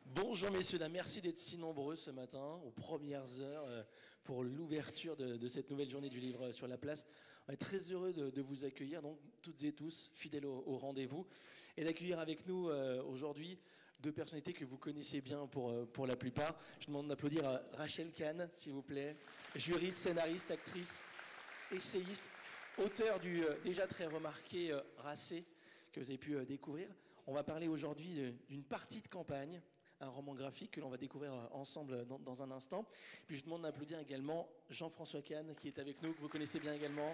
Bonjour messieurs, dames, merci d'être si nombreux ce matin, aux premières heures, pour l'ouverture de cette nouvelle journée du livre sur la place. On est très heureux de vous accueillir, donc toutes et tous, fidèles au rendez-vous, et d'accueillir avec nous aujourd'hui deux personnalités que vous connaissez bien pour la plupart. Je demande d'applaudir à Rachel Kahn, s'il vous plaît, juriste, scénariste, actrice, essayiste, auteur du déjà très remarqué Racé, que vous avez pu découvrir. On va parler aujourd'hui d'une partie de campagne, un roman graphique que l'on va découvrir ensemble dans un instant. Puis je demande d'applaudir également Jean-François Kahn, qui est avec nous, que vous connaissez bien également.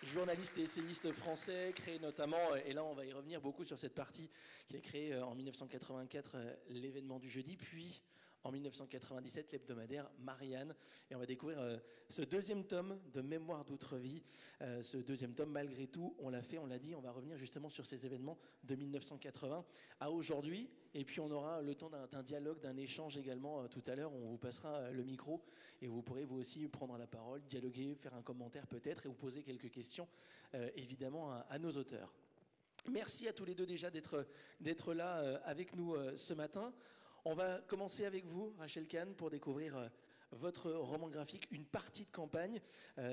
Journaliste et essayiste français, créé notamment, et là on va y revenir beaucoup sur cette partie, qui a créé en 1984 l'événement du jeudi, puis en 1997 l'hebdomadaire Marianne. Et on va découvrir ce deuxième tome de Mémoires d'outre-vie. Ce deuxième tome, malgré tout, on l'a fait, on l'a dit, on va revenir justement sur ces événements de 1980 à aujourd'hui. Et puis on aura le temps d'un dialogue, d'un échange également tout à l'heure. On vous passera le micro et vous pourrez vous aussi prendre la parole, dialoguer, faire un commentaire peut-être et vous poser quelques questions évidemment à nos auteurs. Merci à tous les deux déjà d'être là avec nous ce matin. On va commencer avec vous, Rachel Kahn, pour découvrir votre roman graphique, une partie de campagne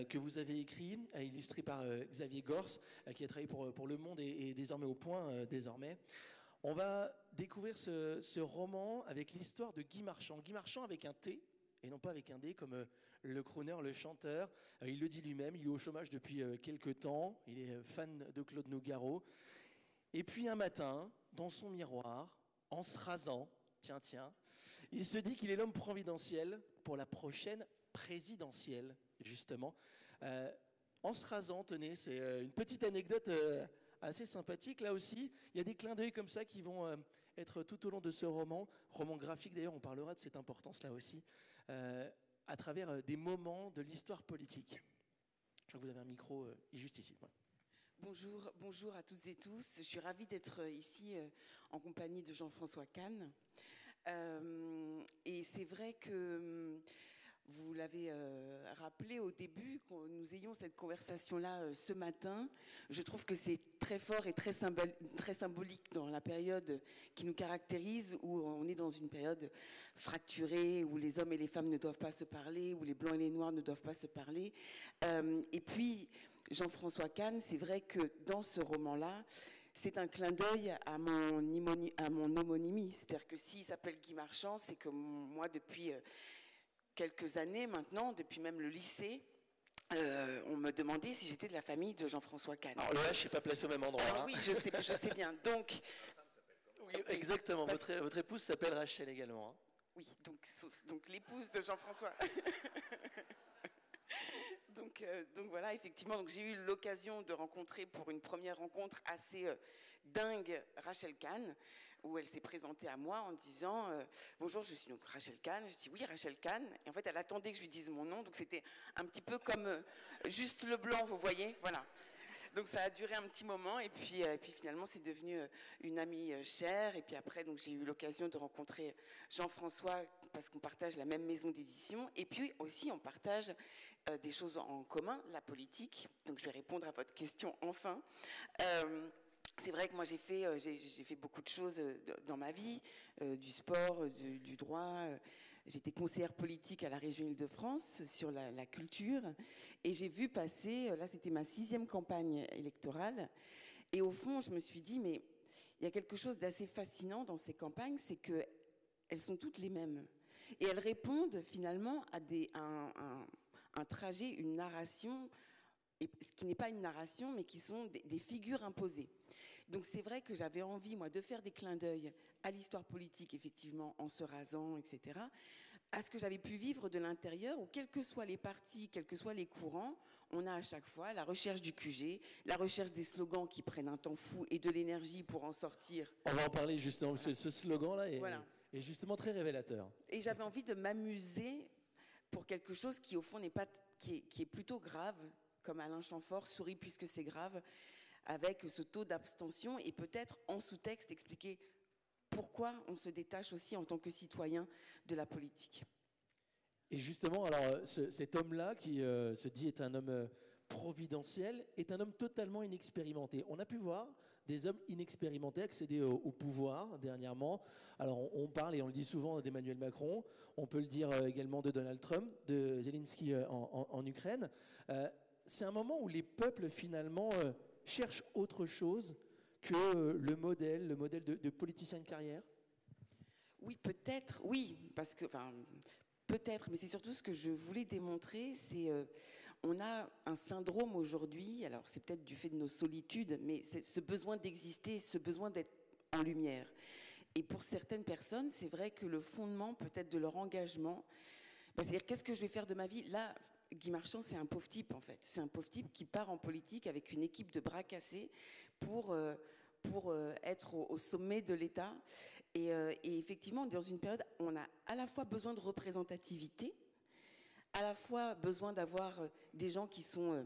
que vous avez écrit, illustré par Xavier Gors, qui a travaillé pour Le Monde et désormais au Point, désormais. On va découvrir ce roman avec l'histoire de Guy Marchand. Guy Marchand avec un T, et non pas avec un D, comme le crooner, le chanteur. Il le dit lui-même, il est au chômage depuis quelques temps, il est fan de Claude Nougaro. Et puis un matin, dans son miroir, en se rasant, tiens, il se dit qu'il est l'homme providentiel pour la prochaine présidentielle, justement. En se rasant, tenez, c'est une petite anecdote assez sympathique, là aussi. Il y a des clins d'œil comme ça qui vont être tout au long de ce roman graphique d'ailleurs, on parlera de cette importance-là aussi, à travers des moments de l'histoire politique. Je crois que vous avez un micro juste ici. Voilà. Bonjour à toutes et tous. Je suis ravie d'être ici en compagnie de Jean-François Kahn. Et c'est vrai que vous l'avez rappelé au début, que nous ayons cette conversation-là ce matin. Je trouve que c'est très fort et très symbolique dans la période qui nous caractérise, où on est dans une période fracturée, où les hommes et les femmes ne doivent pas se parler, où les blancs et les noirs ne doivent pas se parler. Et puis, Jean-François Kahn, c'est vrai que dans ce roman-là, c'est un clin d'œil à mon homonymie. C'est-à-dire que s'il s'appelle Guy Marchand, c'est que moi, depuis quelques années maintenant, depuis même le lycée, on me demandait si j'étais de la famille de Jean-François Kahn. Alors là, je ne suis pas placé au même endroit. Alors, oui, je sais bien. Donc, oui, exactement. Votre épouse s'appelle Rachel également. Hein. Oui, donc l'épouse de Jean-François. Donc voilà, effectivement, donc j'ai eu l'occasion de rencontrer pour une première rencontre assez dingue Rachel Kahn, où elle s'est présentée à moi en disant bonjour, je suis donc Rachel Kahn. Je dis oui, Rachel Kahn. Et en fait, elle attendait que je lui dise mon nom, donc c'était un petit peu comme juste le blanc, vous voyez, voilà. Donc ça a duré un petit moment et puis finalement c'est devenu une amie chère. Et puis après donc j'ai eu l'occasion de rencontrer Jean-François parce qu'on partage la même maison d'édition et puis aussi on partage des choses en commun, la politique. Donc je vais répondre à votre question enfin. C'est vrai que moi j'ai fait beaucoup de choses dans ma vie, du sport, du droit. J'étais conseillère politique à la région Île-de-France sur la culture et j'ai vu passer, là c'était ma 6e campagne électorale et au fond je me suis dit mais il y a quelque chose d'assez fascinant dans ces campagnes, c'est que elles sont toutes les mêmes et elles répondent finalement à un trajet, une narration. Et ce qui n'est pas une narration, mais qui sont des figures imposées. Donc c'est vrai que j'avais envie, moi, de faire des clins d'œil à l'histoire politique, effectivement, en se rasant, etc., à ce que j'avais pu vivre de l'intérieur, où quels que soient les partis, quels que soient les courants, on a à chaque fois la recherche du QG, la recherche des slogans qui prennent un temps fou et de l'énergie pour en sortir. On va en parler justement, parce que ce slogan-là est justement très révélateur. Et j'avais envie de m'amuser pour quelque chose qui, au fond, qui est plutôt grave, comme Alain Chamfort, sourit puisque c'est grave, avec ce taux d'abstention et peut-être en sous-texte expliquer pourquoi on se détache aussi en tant que citoyen de la politique. Et justement, alors cet homme-là qui se dit est un homme providentiel, est un homme totalement inexpérimenté. On a pu voir des hommes inexpérimentés accéder au pouvoir dernièrement. Alors on parle, et on le dit souvent, d'Emmanuel Macron, on peut le dire également de Donald Trump, de Zelensky en Ukraine. C'est un moment où les peuples finalement cherchent autre chose que le modèle de politicien de carrière. Oui, peut-être, oui, parce que, enfin, peut-être, mais c'est surtout ce que je voulais démontrer, c'est on a un syndrome aujourd'hui, alors c'est peut-être du fait de nos solitudes, mais c'est ce besoin d'exister, ce besoin d'être en lumière. Et pour certaines personnes, c'est vrai que le fondement peut-être de leur engagement, c'est-à-dire qu'est-ce que je vais faire de ma vie? Là, Guy Marchand, c'est un pauvre type en fait. C'est un pauvre type qui part en politique avec une équipe de bras cassés pour être au sommet de l'État. Et effectivement, dans une période où on a à la fois besoin de représentativité, à la fois besoin d'avoir des gens qui sont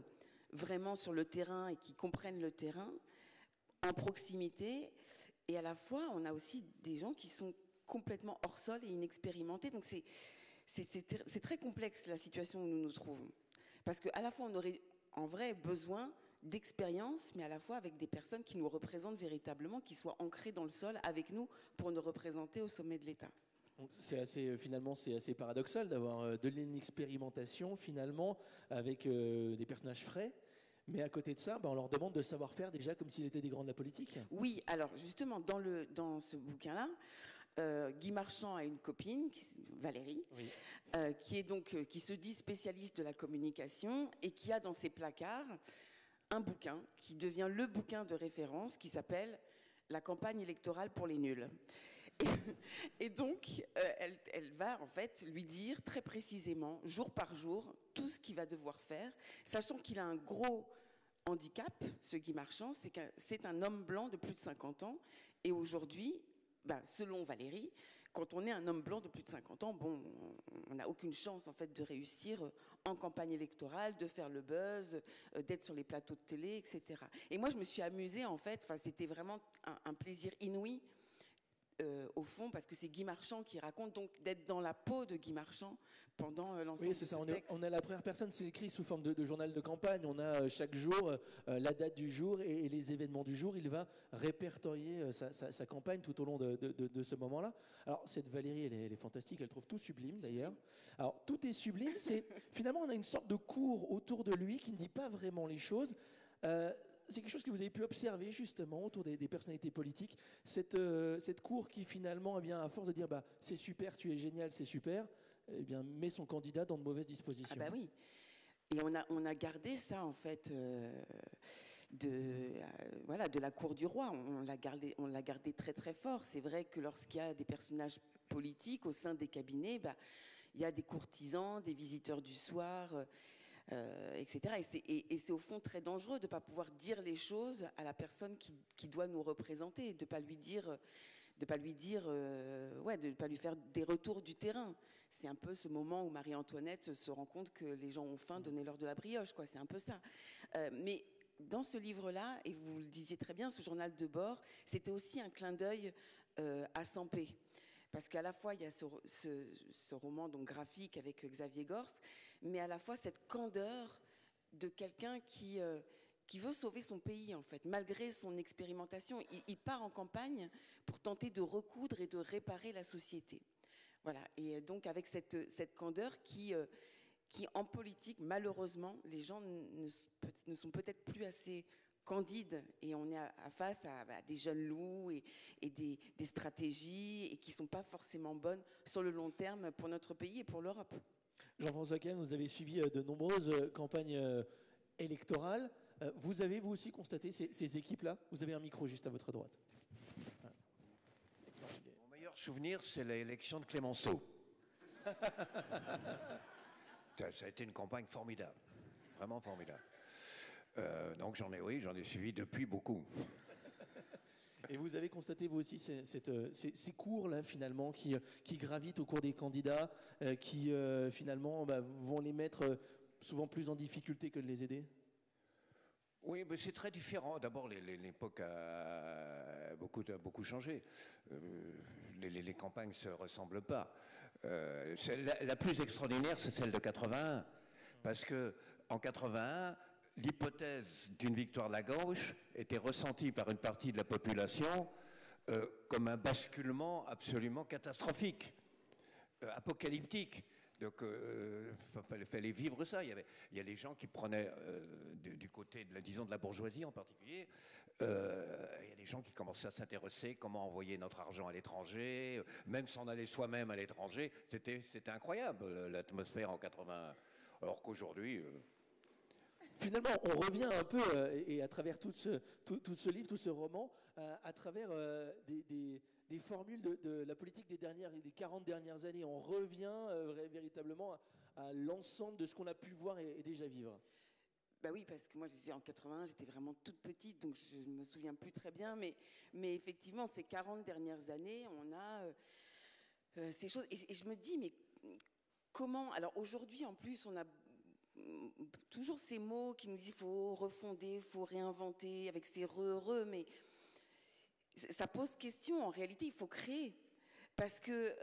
vraiment sur le terrain et qui comprennent le terrain, en proximité, et à la fois, on a aussi des gens qui sont complètement hors sol et inexpérimentés. Donc c'est très complexe la situation où nous nous trouvons. Parce qu'à la fois, on aurait en vrai besoin d'expérience, mais à la fois avec des personnes qui nous représentent véritablement, qui soient ancrées dans le sol avec nous pour nous représenter au sommet de l'État. Finalement, c'est assez paradoxal d'avoir de l'inexpérimentation finalement avec des personnages frais. Mais à côté de ça, on leur demande de savoir faire déjà comme s'ils étaient des grands de la politique. Oui, alors justement, dans ce bouquin-là, Guy Marchand a une copine, Valérie, oui. Qui se dit spécialiste de la communication et qui a dans ses placards un bouquin qui devient le bouquin de référence qui s'appelle « La campagne électorale pour les nuls ». Et donc, elle va en fait lui dire très précisément, jour par jour, tout ce qu'il va devoir faire, sachant qu'il a un gros handicap, ce Guy Marchand, c'est que c'est un homme blanc de plus de 50 ans. Et aujourd'hui, selon Valérie, quand on est un homme blanc de plus de 50 ans, bon, on n'a aucune chance en fait de réussir en campagne électorale, de faire le buzz, d'être sur les plateaux de télé, etc. Et moi, je me suis amusée en fait. Enfin, c'était vraiment un plaisir inouï. Au fond, parce que c'est Guy Marchand qui raconte, donc d'être dans la peau de Guy Marchand pendant l'ensemble de ce texte. On a la première personne, c'est écrit sous forme de journal de campagne. On a chaque jour la date du jour et les événements du jour. Il va répertorier sa campagne tout au long de ce moment-là. Alors, cette Valérie, elle est fantastique. Elle trouve tout sublime, d'ailleurs. Alors, tout est sublime. Finalement, on a une sorte de cour autour de lui qui ne dit pas vraiment les choses. C'est quelque chose que vous avez pu observer justement autour des personnalités politiques, cette cour qui finalement, à force de dire c'est super, tu es génial, c'est super, met son candidat dans de mauvaises dispositions. Ah bah oui, et on a gardé ça en fait de la cour du roi, on l'a gardé très très fort. C'est vrai que lorsqu'il y a des personnages politiques au sein des cabinets, il y a des courtisans, des visiteurs du soir, etc. Et c'est au fond très dangereux de ne pas pouvoir dire les choses à la personne qui doit nous représenter, de ne pas lui faire des retours du terrain. C'est un peu ce moment où Marie-Antoinette se rend compte que les gens ont faim, donnez-leur de la brioche, quoi. C'est un peu ça. Mais dans ce livre-là, et vous le disiez très bien, ce journal de bord, c'était aussi un clin d'œil à Sampé. Parce qu'à la fois, il y a ce roman donc, graphique avec Xavier Gors, mais à la fois cette candeur de quelqu'un qui veut sauver son pays, en fait, malgré son expérimentation. Il part en campagne pour tenter de recoudre et de réparer la société. Voilà. Et donc, avec cette candeur qui, en politique, malheureusement, les gens ne sont peut-être plus assez candides, et on est face à des jeunes loups et des stratégies et qui ne sont pas forcément bonnes sur le long terme pour notre pays et pour l'Europe. Jean-François Kahn, vous avez suivi de nombreuses campagnes électorales. Vous avez, vous aussi, constaté ces équipes-là? Vous avez un micro juste à votre droite. Mon meilleur souvenir, c'est l'élection de Clémenceau. Ça a été une campagne formidable, vraiment formidable. Donc j'en ai suivi depuis beaucoup. Et vous avez constaté, vous aussi, ces cours-là, finalement, qui gravitent au cours des candidats, qui, finalement, vont les mettre souvent plus en difficulté que de les aider? Oui, mais c'est très différent. D'abord, l'époque a beaucoup changé. Les campagnes ne se ressemblent pas. La plus extraordinaire, c'est celle de 81. Parce qu'en 81, l'hypothèse d'une victoire de la gauche était ressentie par une partie de la population comme un basculement absolument catastrophique, apocalyptique. Donc, il fallait vivre ça. Il y a les gens qui prenaient, du côté, disons, de la bourgeoisie en particulier, il y a des gens qui commençaient à s'intéresser comment envoyer notre argent à l'étranger, même s'en aller soi-même à l'étranger. C'était incroyable, l'atmosphère en 80. Alors qu'aujourd'hui... Finalement, on revient un peu, et à travers tout ce livre, tout ce roman, à travers des formules de la politique des 40 dernières années. On revient véritablement à l'ensemble de ce qu'on a pu voir et déjà vivre. Bah oui, parce que moi, en 81, j'étais vraiment toute petite, donc je ne me souviens plus très bien. Mais effectivement, ces 40 dernières années, on a ces choses. Et je me dis, mais comment... Alors aujourd'hui, en plus, on a toujours ces mots qui nous disent qu'il faut refonder, il faut réinventer, avec ces mais ça pose question. En réalité, il faut créer. Parce que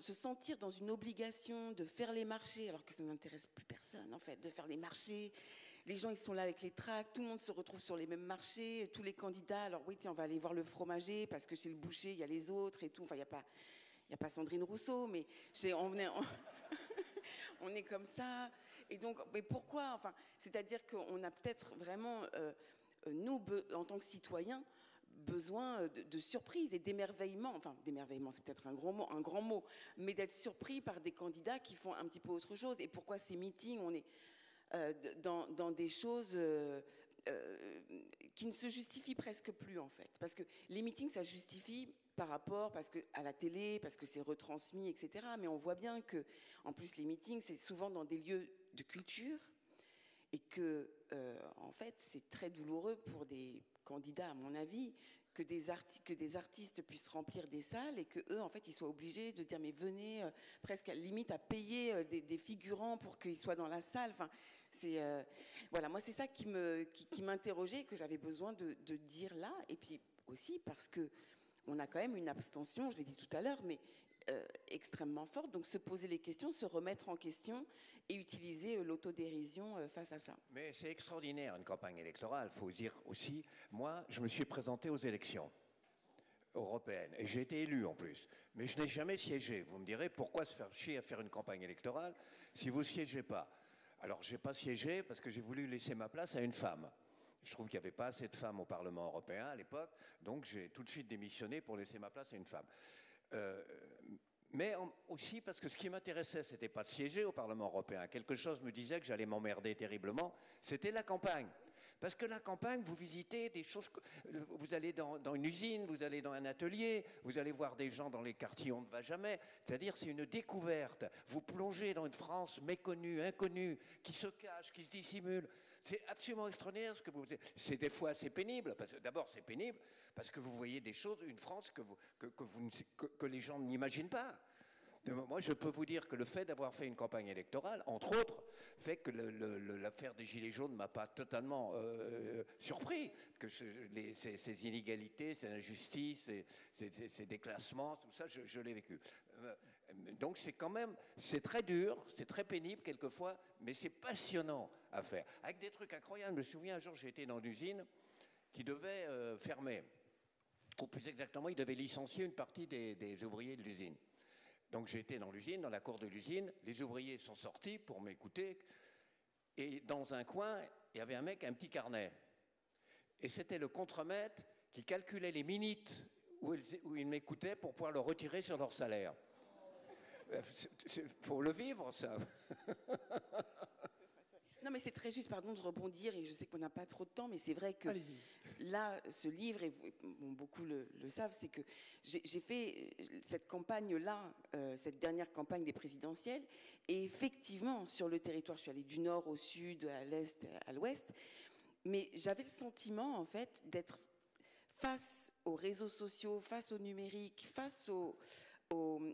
se sentir dans une obligation de faire les marchés, alors que ça n'intéresse plus personne, en fait, de faire les marchés. Les gens, ils sont là avec les tracts, tout le monde se retrouve sur les mêmes marchés, tous les candidats. Alors oui, tiens, on va aller voir le fromager, parce que chez le boucher, il y a les autres et tout. Enfin, il n'y a pas Sandrine Rousseau, mais on est comme ça. Et donc, mais pourquoi? Enfin, c'est-à-dire qu'on a peut-être vraiment, nous, en tant que citoyens, besoin de surprise et d'émerveillement. Enfin, d'émerveillement, c'est peut-être un grand mot, mais d'être surpris par des candidats qui font un petit peu autre chose. Et pourquoi ces meetings, on est dans des choses qui ne se justifient presque plus, en fait. Parce que les meetings, ça justifie par rapport à la télé, parce que c'est retransmis, etc. Mais on voit bien que, en plus, les meetings, c'est souvent dans des lieux de culture et que, en fait, c'est très douloureux pour des candidats, à mon avis, que des artistes puissent remplir des salles et que eux, en fait, ils soient obligés de dire mais venez, presque à limite à payer des figurants pour qu'ils soient dans la salle. Enfin, voilà, moi c'est ça qui m'interrogeait, que j'avais besoin de dire là. Et puis aussi parce que on a quand même une abstention, je l'ai dit tout à l'heure, mais extrêmement forte. Donc se poser les questions, se remettre en question et utiliser l'autodérision face à ça. Mais c'est extraordinaire, une campagne électorale. Il faut dire aussi, moi, je me suis présenté aux élections européennes et j'ai été élu en plus. Mais je n'ai jamais siégé. Vous me direz, pourquoi se faire chier à faire une campagne électorale si vous ne siégez pas? Alors, je n'ai pas siégé parce que j'ai voulu laisser ma place à une femme. Je trouve qu'il n'y avait pas assez de femmes au Parlement européen à l'époque, donc j'ai tout de suite démissionné pour laisser ma place à une femme. Mais aussi parce que ce qui m'intéressait, ce n'était pas de siéger au Parlement européen. Quelque chose me disait que j'allais m'emmerder terriblement, c'était la campagne. Parce que la campagne, vous visitez des choses, vous allez dans une usine, vous allez dans un atelier, vous allez voir des gens dans les quartiers où on ne va jamais. C'est-à-dire, c'est une découverte. Vous plongez dans une France méconnue, inconnue, qui se cache, qui se dissimule. C'est absolument extraordinaire ce que vous faites. C'est des fois assez pénible. D'abord, c'est pénible parce que vous voyez des choses, une France que les gens n'imaginent pas. Moi, je peux vous dire que le fait d'avoir fait une campagne électorale, entre autres, fait que l'affaire des Gilets jaunes ne m'a pas totalement surpris. Que ces inégalités, ces injustices, ces déclassements, tout ça, je l'ai vécu. Donc c'est très dur, c'est très pénible quelquefois, mais c'est passionnant à faire. Avec des trucs incroyables. Je me souviens, un jour, j'ai été dans une usine qui devait fermer. Ou plus exactement, il devait licencier une partie des ouvriers de l'usine. Donc j'ai été dans l'usine, dans la cour de l'usine, les ouvriers sont sortis pour m'écouter, et dans un coin, il y avait un mec, un petit carnet. Et c'était le contremaître qui calculait les minutes où ils m'écoutaient pour pouvoir le retirer sur leur salaire. Faut le vivre, ça. Non, mais c'est très juste, pardon de rebondir, et je sais qu'on n'a pas trop de temps, mais c'est vrai que là, ce livre, et beaucoup le savent, c'est que j'ai fait cette campagne-là, cette dernière campagne des présidentielles, et effectivement, sur le territoire, je suis allée du nord au sud, à l'est, à l'ouest, mais j'avais le sentiment, en fait, d'être face aux réseaux sociaux, face au numérique, face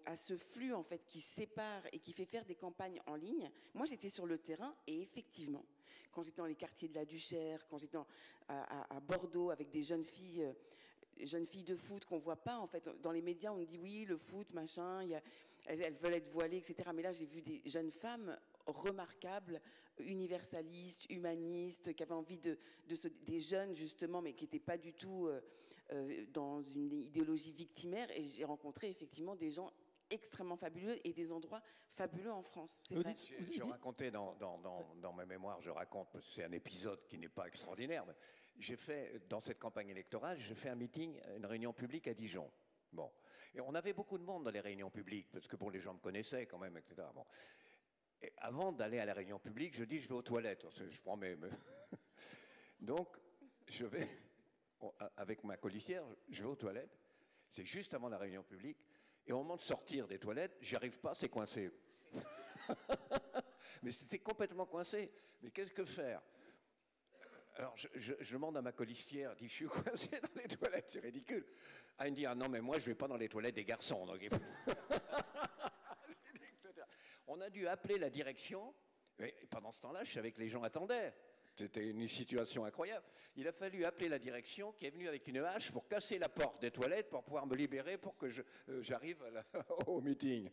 à ce flux en fait qui sépare et qui fait faire des campagnes en ligne. Moi, j'étais sur le terrain et effectivement, quand j'étais dans les quartiers de la Duchère, quand j'étais à Bordeaux avec des jeunes filles de foot qu'on voit pas en fait dans les médias, on dit oui le foot machin, elles veulent être voilées, etc. Mais là, j'ai vu des jeunes femmes remarquable, universaliste, humaniste, qui avait envie des jeunes justement, mais qui n'étaient pas du tout dans une idéologie victimaire. Et j'ai rencontré effectivement des gens extrêmement fabuleux et des endroits fabuleux en France. C'est vrai. Je racontais dans mes mémoires, c'est un épisode qui n'est pas extraordinaire, mais j'ai fait, dans cette campagne électorale, j'ai fait un meeting, une réunion publique à Dijon. Bon. Et on avait beaucoup de monde dans les réunions publiques, parce que bon, les gens me connaissaient quand même, etc. Bon. Et avant d'aller à la réunion publique, je dis, je vais aux toilettes. Je prends Donc, je vais, avec ma colistière, je vais aux toilettes. C'est juste avant la réunion publique. Et au moment de sortir des toilettes, j'y arrive pas, c'est coincé. Mais c'était complètement coincé. Mais qu'est-ce que faire? Alors, je demande à ma colistière, je dis, je suis coincé dans les toilettes, c'est ridicule. Elle me dit, ah non, mais moi, je ne vais pas dans les toilettes des garçons. Donc... On a dû appeler la direction, et pendant ce temps-là, je savais que les gens attendaient. C'était une situation incroyable. Il a fallu appeler la direction qui est venue avec une hache pour casser la porte des toilettes pour pouvoir me libérer pour que j'arrive au meeting.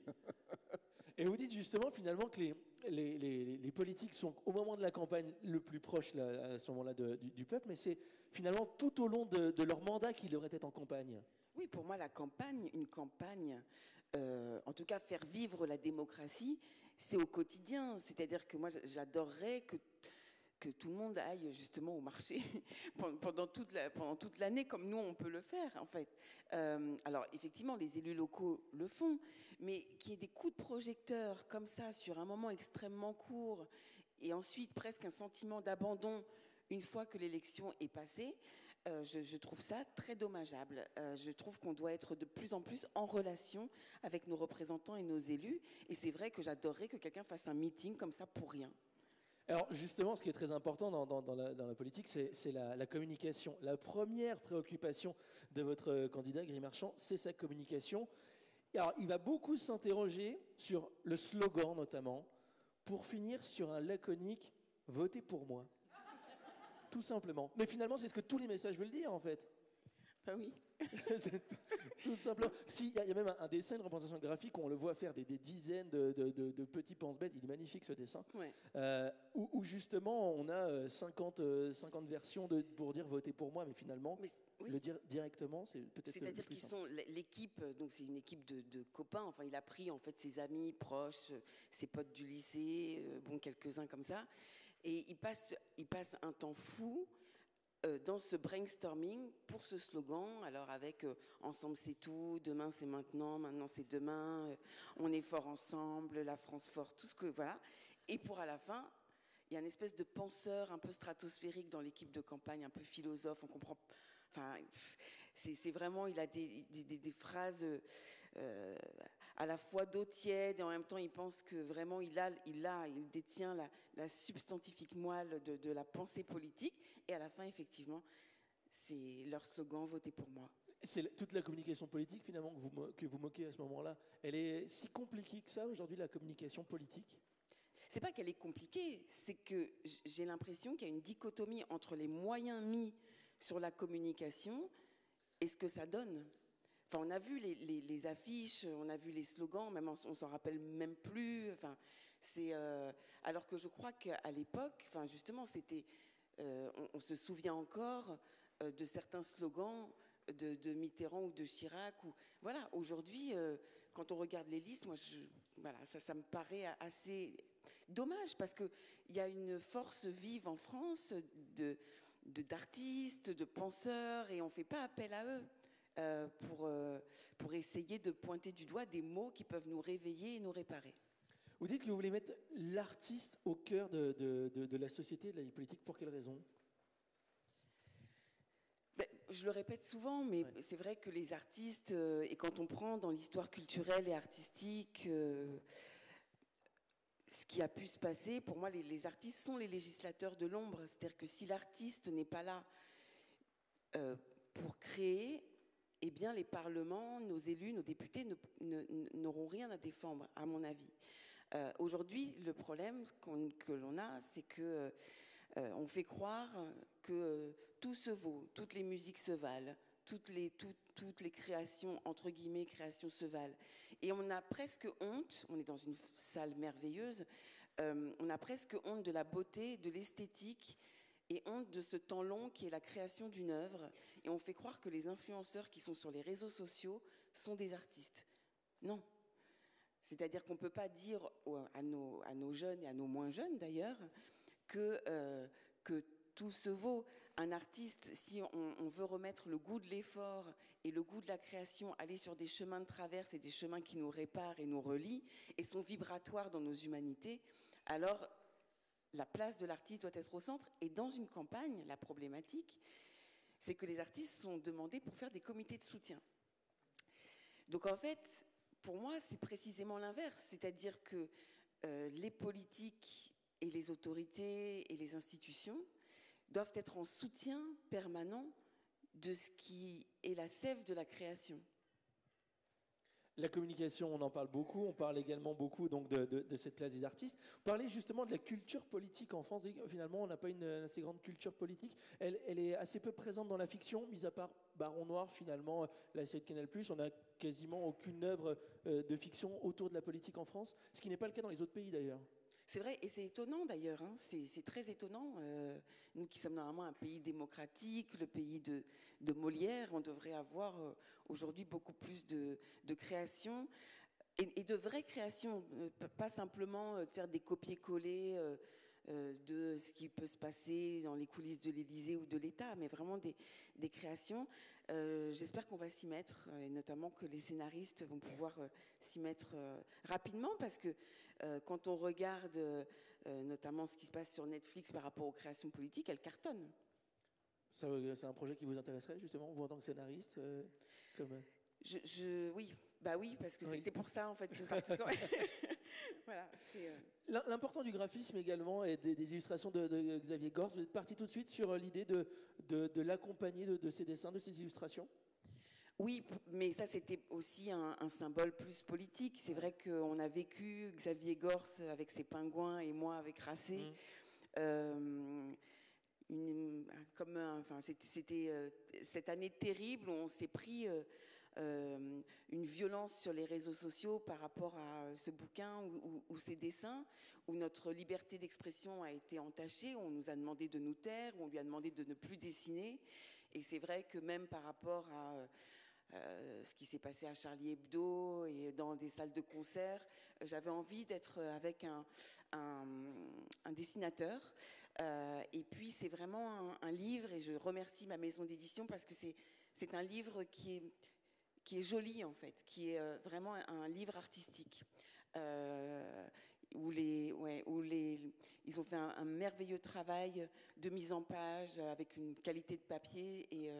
Et vous dites justement finalement que les politiques sont au moment de la campagne le plus proche là, à ce moment-là du peuple, mais c'est finalement tout au long de leur mandat qu'ils devraient être en campagne. Oui, pour moi, une campagne, en tout cas faire vivre la démocratie, c'est au quotidien. C'est-à-dire que moi, j'adorerais que tout le monde aille justement au marché pendant toute l'année, comme nous, on peut le faire, en fait. Alors, effectivement, les élus locaux le font, mais qu'il y ait des coups de projecteur comme ça, sur un moment extrêmement court, et ensuite presque un sentiment d'abandon une fois que l'élection est passée, je trouve ça très dommageable. Je trouve qu'on doit être de plus en plus en relation avec nos représentants et nos élus, et c'est vrai que j'adorerais que quelqu'un fasse un meeting comme ça pour rien. Alors justement, ce qui est très important dans la politique, c'est la communication. La première préoccupation de votre candidat, Guy Marchand, c'est sa communication. Alors il va beaucoup s'interroger sur le slogan notamment, pour finir sur un laconique « Votez pour moi ». Tout simplement. Mais finalement, c'est ce que tous les messages veulent dire en fait. Ben oui. Tout simplement. Il y a même un dessin, une représentation graphique où on le voit faire des dizaines de petits pense-bêtes. Il est magnifique ce dessin. Ouais. Où justement on a 50 versions pour dire votez pour moi, mais finalement oui. Le dire directement, c'est peut-être. C'est-à-dire qu'ils sont l'équipe, donc c'est une équipe de copains. Enfin, il a pris en fait ses amis proches, ses potes du lycée, bon quelques-uns comme ça, et il passe un temps fou. Dans ce brainstorming pour ce slogan, alors avec ensemble c'est tout, demain c'est maintenant, maintenant c'est demain, on est fort ensemble, la France forte, tout ce que voilà. Et pour à la fin, il y a une espèce de penseur un peu stratosphérique dans l'équipe de campagne, un peu philosophe, on comprend. Enfin, c'est vraiment, il a des phrases à la fois d'eau tiède et en même temps il pense que vraiment il détient la substantifique moelle de la pensée politique. Et à la fin, effectivement, c'est leur slogan « Votez pour moi ». C'est toute la communication politique, finalement, que vous moquez à ce moment-là. Elle est si compliquée que ça, aujourd'hui, la communication politique? C'est pas qu'elle est compliquée, c'est que j'ai l'impression qu'il y a une dichotomie entre les moyens mis sur la communication et ce que ça donne. Enfin, on a vu les affiches, on a vu les slogans, même on s'en rappelle même plus. Enfin, alors que je crois qu'à l'époque, enfin, justement, c'était... on se souvient encore de certains slogans de Mitterrand ou de Chirac. Voilà, aujourd'hui, quand on regarde les listes, moi, ça me paraît assez dommage parce qu'il y a une force vive en France d'artistes, de penseurs, et on ne fait pas appel à eux pour essayer de pointer du doigt des mots qui peuvent nous réveiller et nous réparer. Vous dites que vous voulez mettre l'artiste au cœur de la société, de la vie politique. Pour quelle raison? Je le répète souvent, mais ouais. C'est vrai que les artistes, et quand on prend dans l'histoire culturelle et artistique, ce qui a pu se passer, pour moi, les artistes sont les législateurs de l'ombre. C'est-à-dire que si l'artiste n'est pas là pour créer, eh bien les parlements, nos élus, nos députés n'auront rien à défendre, à mon avis. Aujourd'hui, le problème que l'on a, c'est que on fait croire que tout se vaut, toutes les musiques se valent, toutes les créations, entre guillemets, créations se valent. Et on a presque honte, on est dans une salle merveilleuse, On a presque honte de la beauté, de l'esthétique, et honte de ce temps long qui est la création d'une œuvre. Et on fait croire que les influenceurs qui sont sur les réseaux sociaux sont des artistes. Non. C'est-à-dire qu'on ne peut pas dire à nos jeunes et à nos moins jeunes d'ailleurs que tout se vaut. Un artiste, si on veut remettre le goût de l'effort et le goût de la création, aller sur des chemins de traverse et des chemins qui nous réparent et nous relient et sont vibratoires dans nos humanités, alors la place de l'artiste doit être au centre. Et dans une campagne, la problématique, c'est que les artistes sont demandés pour faire des comités de soutien. Donc en fait, pour moi, c'est précisément l'inverse. C'est-à-dire que les politiques et les autorités et les institutions doivent être en soutien permanent de ce qui est la sève de la création. La communication, on en parle beaucoup. On parle également beaucoup donc, de cette place des artistes. Vous parlez justement de la culture politique en France. Et finalement, on n'a pas une assez grande culture politique. Elle est assez peu présente dans la fiction, mis à part Baron Noir, finalement, la série de Canal+. On n'a quasiment aucune œuvre de fiction autour de la politique en France, ce qui n'est pas le cas dans les autres pays d'ailleurs. C'est vrai, et c'est étonnant d'ailleurs, hein. C'est très étonnant. Nous qui sommes normalement un pays démocratique, le pays de Molière, on devrait avoir aujourd'hui beaucoup plus de création, et de vraies créations, pas simplement faire des copier-coller de ce qui peut se passer dans les coulisses de l'Élysée ou de l'État, mais vraiment des créations. J'espère qu'on va s'y mettre, et notamment que les scénaristes vont pouvoir s'y mettre rapidement, parce que quand on regarde notamment ce qui se passe sur Netflix par rapport aux créations politiques, elles cartonnent. C'est un projet qui vous intéresserait justement, vous en tant que scénariste oui, bah oui, parce que c'est pour ça en fait qu'une partie. Voilà, l'important du graphisme également et des illustrations de Xavier Gors. Vous êtes parti tout de suite sur l'idée de l'accompagner de ses dessins, de ses illustrations. Oui, mais ça c'était aussi un symbole plus politique. C'est vrai qu'on a vécu Xavier Gors avec ses pingouins et moi avec Racé. C'était cette année terrible où on s'est pris une violence sur les réseaux sociaux par rapport à ce bouquin ou ces dessins, où notre liberté d'expression a été entachée, où on nous a demandé de nous taire, où on lui a demandé de ne plus dessiner. Et c'est vrai que même par rapport à ce qui s'est passé à Charlie Hebdo et dans des salles de concert, j'avais envie d'être avec un dessinateur. Et puis c'est vraiment un livre, et je remercie ma maison d'édition parce que c'est un livre qui est joli en fait, qui est vraiment un livre artistique. Où ils ont fait un merveilleux travail de mise en page avec une qualité de papier et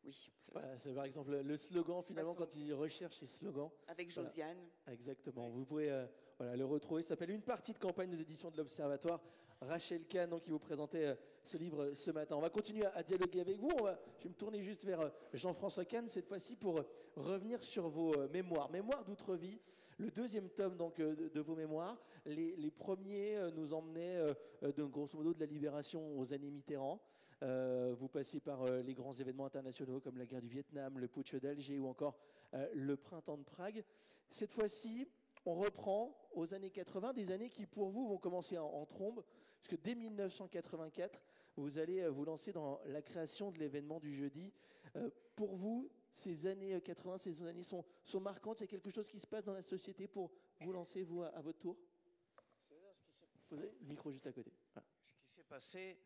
oui. Voilà, c'est par exemple le slogan finalement quand ils recherchent ces slogans. Avec Josiane. Voilà. Exactement. Vous pouvez le retrouver. Ça s'appelle Une partie de campagne des éditions de l'Observatoire. Rachel Kahn, donc, qui vous présentait ce livre ce matin. On va continuer à dialoguer avec vous. Je vais me tourner juste vers Jean-François Kahn cette fois-ci pour revenir sur vos mémoires. Mémoires d'outre-vie. Le deuxième tome donc, de vos mémoires. Les premiers nous emmenaient grosso modo de la libération aux années Mitterrand. Vous passez par les grands événements internationaux comme la guerre du Vietnam, le putsch d'Alger ou encore le printemps de Prague. Cette fois-ci, on reprend aux années 80, des années qui pour vous vont commencer en trombe, puisque dès 1984, vous allez vous lancer dans la création de l'événement du jeudi. Pour vous, ces années 80, ces années sont marquantes. Il y a quelque chose qui se passe dans la société pour vous lancer, vous, à votre tour. Vous avez le micro juste à côté. Ah. Ce qui s'est passé,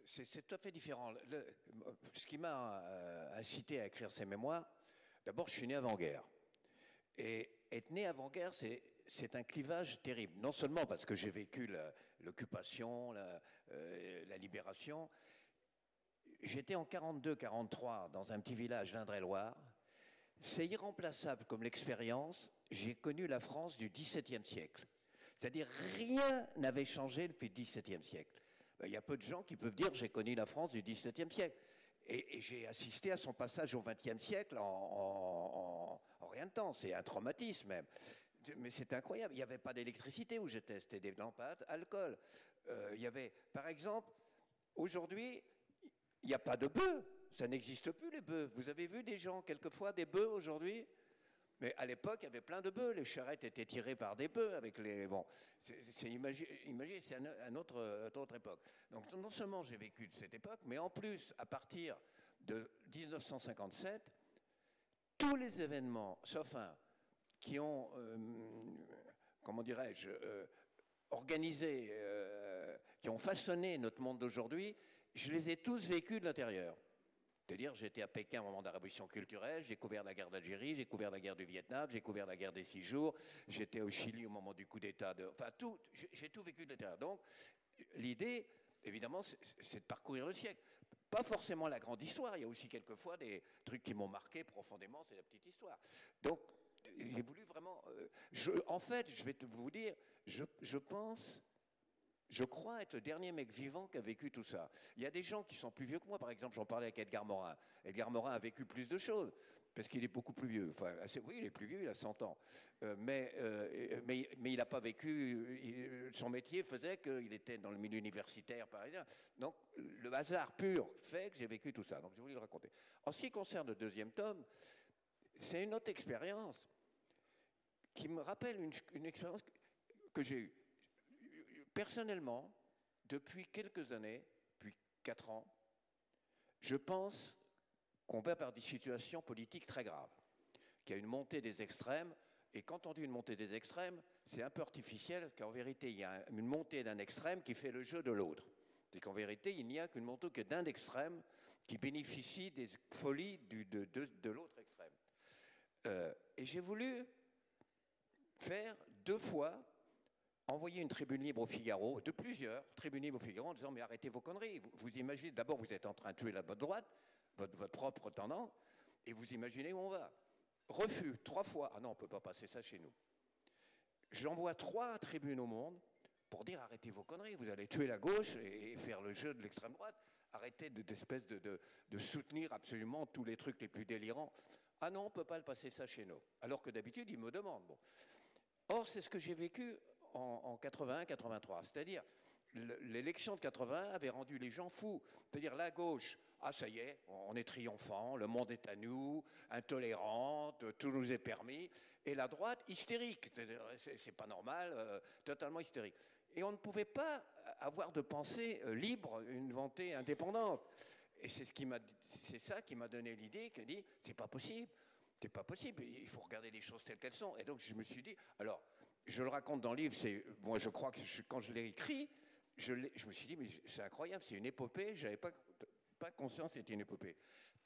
c'est tout à fait différent. Ce qui m'a incité à écrire ces mémoires, d'abord, je suis né avant-guerre. Et être né avant-guerre, c'est un clivage terrible. Non seulement parce que j'ai vécu l'occupation, la libération. J'étais en 42-43 dans un petit village d'Indre-et-Loire. C'est irremplaçable comme l'expérience. J'ai connu la France du XVIIe siècle. C'est-à-dire rien n'avait changé depuis le XVIIe siècle. Il y a peu de gens qui peuvent dire j'ai connu la France du XVIIe siècle. Et j'ai assisté à son passage au XXe siècle en rien de temps. C'est un traumatisme même. Mais c'est incroyable. Il n'y avait pas d'électricité où j'étais. C'était des lampes à alcool. Il y avait, par exemple, aujourd'hui, il n'y a pas de bœufs. Ça n'existe plus, les bœufs. Vous avez vu des gens, quelquefois, des bœufs aujourd'hui? Mais à l'époque, il y avait plein de bœufs. Les charrettes étaient tirées par des bœufs avec les. Bon, imaginez, c'est une autre époque. Donc, non seulement j'ai vécu de cette époque, mais en plus, à partir de 1957, tous les événements, sauf un, qui ont, comment dirais-je, organisé, qui ont façonné notre monde d'aujourd'hui, je les ai tous vécus de l'intérieur. C'est-à-dire, j'étais à Pékin au moment de la révolution culturelle, j'ai couvert la guerre d'Algérie, j'ai couvert la guerre du Vietnam, j'ai couvert la guerre des 6 jours, j'étais au Chili au moment du coup d'État. Enfin, j'ai tout vécu de l'intérieur. Donc, l'idée, évidemment, c'est de parcourir le siècle. Pas forcément la grande histoire, il y a aussi quelquefois des trucs qui m'ont marqué profondément, c'est la petite histoire. Donc, j'ai voulu vraiment... en fait, je vais vous dire, je crois être le dernier mec vivant qui a vécu tout ça. Il y a des gens qui sont plus vieux que moi, par exemple, j'en parlais avec Edgar Morin. Edgar Morin a vécu plus de choses, parce qu'il est beaucoup plus vieux. Enfin, oui, il est plus vieux, il a 100 ans. Mais il n'a pas vécu... son métier faisait qu'il était dans le milieu universitaire, par exemple. Donc, le hasard pur fait que j'ai vécu tout ça. Donc, j'ai voulu le raconter. En ce qui concerne le deuxième tome, c'est une autre expérience qui me rappelle une expérience que j'ai eue. Personnellement, depuis quelques années, depuis 4 ans, je pense qu'on va vers des situations politiques très graves, qu'il y a une montée des extrêmes, et quand on dit une montée des extrêmes, c'est un peu artificiel, parce qu'en vérité, il y a une montée d'un extrême qui fait le jeu de l'autre. C'est qu'en vérité, il n'y a qu'une montée que d'un extrême qui bénéficie des folies de l'autre extrême. Et j'ai voulu faire 2 fois envoyer une tribune libre au Figaro, de plusieurs tribunes libres au Figaro, en disant mais arrêtez vos conneries. Vous imaginez, d'abord vous êtes en train de tuer la votre droite, votre propre tendance, et vous imaginez où on va. Refus 3 fois. Ah non, on ne peut pas passer ça chez nous. J'envoie 3 tribunes au monde pour dire arrêtez vos conneries, vous allez tuer la gauche et faire le jeu de l'extrême droite. Arrêtez d'espèce de soutenir absolument tous les trucs les plus délirants. Ah non, on ne peut pas le passer ça chez nous. Alors que d'habitude, ils me demandent. Bon. Or, c'est ce que j'ai vécu en 81-83. C'est-à-dire, l'élection de 81 avait rendu les gens fous. C'est-à-dire, la gauche, ah ça y est, on est triomphant, le monde est à nous, intolérante, tout nous est permis. Et la droite, hystérique. C'est pas normal, totalement hystérique. Et on ne pouvait pas avoir de pensée libre, une volonté indépendante. Et c'est ça qui m'a donné l'idée, qui a dit, c'est pas possible, il faut regarder les choses telles qu'elles sont. Et donc je me suis dit, alors, je le raconte dans le livre, moi je crois que quand je l'ai écrit, je me suis dit, mais c'est incroyable, c'est une épopée, j'avais pas conscience que c'était une épopée.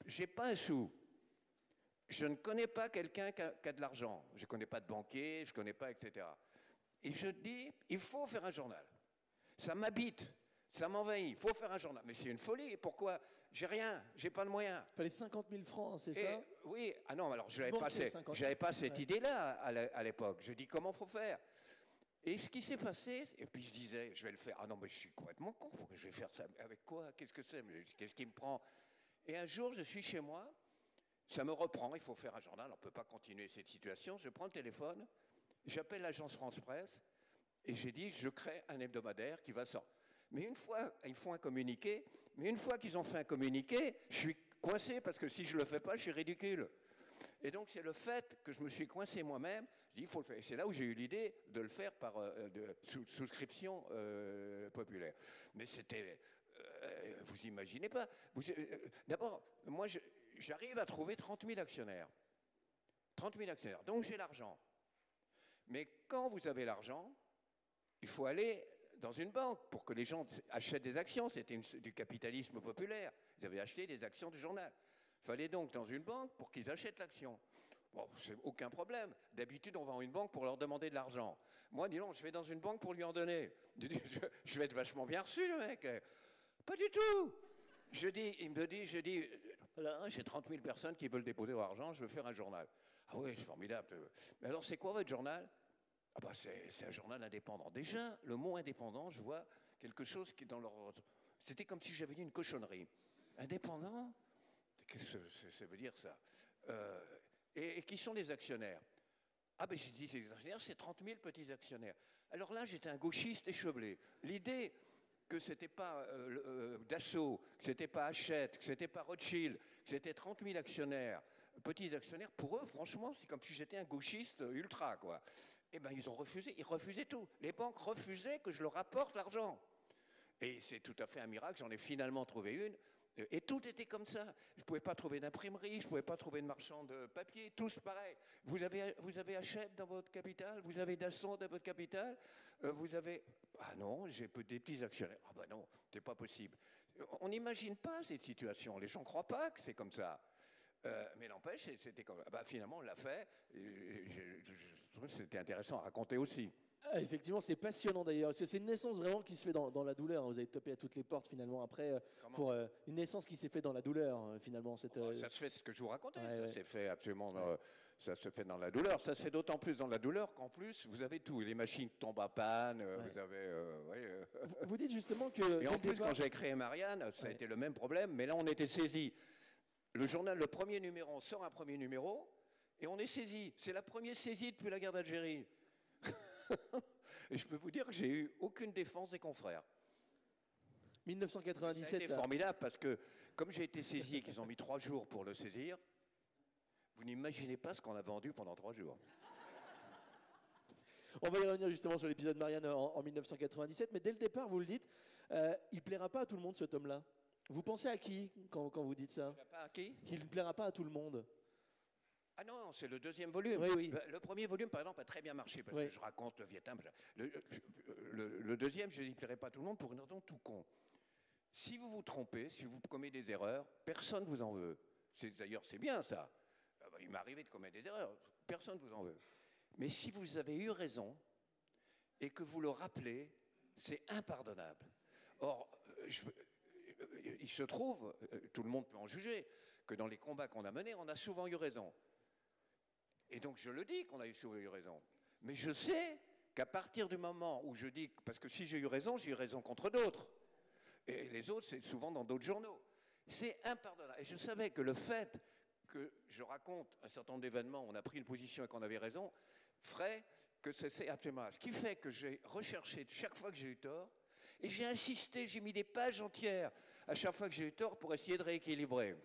J'ai pas un sou. Je ne connais pas quelqu'un qui a de l'argent. Je ne connais pas de banquier, je ne connais pas, etc. Et je dis, il faut faire un journal. Ça m'habite, ça m'envahit, il faut faire un journal. Mais c'est une folie, pourquoi? J'ai rien, j'ai pas de moyens. Il fallait 50 000 francs, c'est ça? Oui, ah non, alors je n'avais pas cette idée-là à l'époque. Je dis, comment faut faire? Et ce qui s'est passé, et puis je disais, je vais le faire. Ah non, mais je suis complètement con, je vais faire ça. Avec quoi? Qu'est-ce que c'est? Qu'est-ce qui me prend? Et un jour, je suis chez moi, ça me reprend, il faut faire un journal, on ne peut pas continuer cette situation. Je prends le téléphone, j'appelle l'agence France Presse, et j'ai dit, je crée un hebdomadaire qui va sortir. Mais une fois, ils font un communiqué, mais une fois qu'ils ont fait un communiqué, je suis coincé, parce que si je ne le fais pas, je suis ridicule. Et donc, c'est le fait que je me suis coincé moi-même, je dis, il faut le faire. Et c'est là où j'ai eu l'idée de le faire par souscription populaire. Mais c'était... vous imaginez pas. D'abord, moi, j'arrive à trouver 30 000 actionnaires. 30 000 actionnaires. Donc, j'ai l'argent. Mais quand vous avez l'argent, il faut aller dans une banque pour que les gens achètent des actions. C'était du capitalisme populaire. Ils avaient acheté des actions du journal. Il fallait donc dans une banque pour qu'ils achètent l'action. Bon, c'est aucun problème. D'habitude, on va en une banque pour leur demander de l'argent. Moi, dis donc, je vais dans une banque pour lui en donner. Je vais être vachement bien reçu, le mec. Pas du tout. Je dis, là, j'ai 30 000 personnes qui veulent déposer leur argent, je veux faire un journal. Ah oui, c'est formidable. Mais alors, c'est quoi votre journal? Ah bah, c'est un journal indépendant. Déjà, le mot indépendant, je vois quelque chose qui est dans leur... C'était comme si j'avais dit une cochonnerie. Indépendant? Qu'est-ce que ça veut dire, ça? Et qui sont les actionnaires? Ah ben, j'ai dit, les actionnaires, c'est 30 000 petits actionnaires. Alors là, j'étais un gauchiste échevelé. L'idée que ce n'était pas Dassault, que ce n'était pas Hachette, que ce n'était pas Rothschild, que c'était 30 000 actionnaires petits actionnaires, pour eux, franchement, c'est comme si j'étais un gauchiste ultra, quoi. Eh bien, ils refusaient tout. Les banques refusaient que je leur apporte l'argent. Et c'est tout à fait un miracle, j'en ai finalement trouvé une. Et tout était comme ça. Je ne pouvais pas trouver d'imprimerie, je ne pouvais pas trouver de marchand de papier, tous pareil. Vous avez Hachette dans votre capital, vous avez Dassault dans votre capital, vous avez... Ah non, j'ai des petits actionnaires. Ah ben non, c'est pas possible. On n'imagine pas cette situation, les gens ne croient pas que c'est comme ça. Mais n'empêche, c'était comme ça. Bah, finalement, on l'a fait. Je trouve que c'était intéressant à raconter aussi. Ah, effectivement, c'est passionnant d'ailleurs, parce que c'est une naissance vraiment qui se fait dans la douleur. Vous avez tapé à toutes les portes finalement après, pour une naissance qui s'est fait dans la douleur finalement. Ça se fait, ce que je vous racontais, ouais, s'est fait absolument, ça se fait dans la douleur. Ça se fait d'autant plus dans la douleur qu'en plus, vous avez tout. Les machines tombent à panne, vous avez... Vous dites justement que... Et en plus, quand j'ai créé Marianne, ça a été le même problème, mais là, on était saisis. Le journal, le premier numéro, on sort un premier numéro, et on est saisi. C'est la première saisie depuis la guerre d'Algérie. Et je peux vous dire que j'ai eu aucune défense des confrères. 1997. Ça a été formidable parce que comme j'ai été saisi et qu'ils ont mis 3 jours pour le saisir, vous n'imaginez pas ce qu'on a vendu pendant 3 jours. On va y revenir justement sur l'épisode Marianne en 1997, mais dès le départ, vous le dites, il ne plaira pas à tout le monde, cet homme-là. Vous pensez à qui quand vous dites ça? Il ne plaira pas à qui? Qu'il ne plaira pas à tout le monde. Ah non, c'est le deuxième volume. Oui, oui. Le premier volume, par exemple, a très bien marché parce que je raconte le Vietnam. Le deuxième, je n'y plairai pas à tout le monde pour une raison tout con. Si vous vous trompez, si vous commettez des erreurs, personne ne vous en veut. D'ailleurs, c'est bien ça. Il m'est arrivé de commettre des erreurs. Personne ne vous en veut. Mais si vous avez eu raison et que vous le rappelez, c'est impardonnable. Or, il se trouve, tout le monde peut en juger, que dans les combats qu'on a menés, on a souvent eu raison. Et donc je le dis qu'on a souvent eu raison. Mais je sais qu'à partir du moment où je dis... Parce que si j'ai eu raison contre d'autres. Et les autres, c'est souvent dans d'autres journaux. C'est impardonnable. Et je savais que le fait que je raconte un certain nombre d'événements où on a pris une position et qu'on avait raison, ferait que c'est absolument... Ce qui fait que j'ai recherché chaque fois que j'ai eu tort, et j'ai insisté, j'ai mis des pages entières à chaque fois que j'ai eu tort pour essayer de rééquilibrer.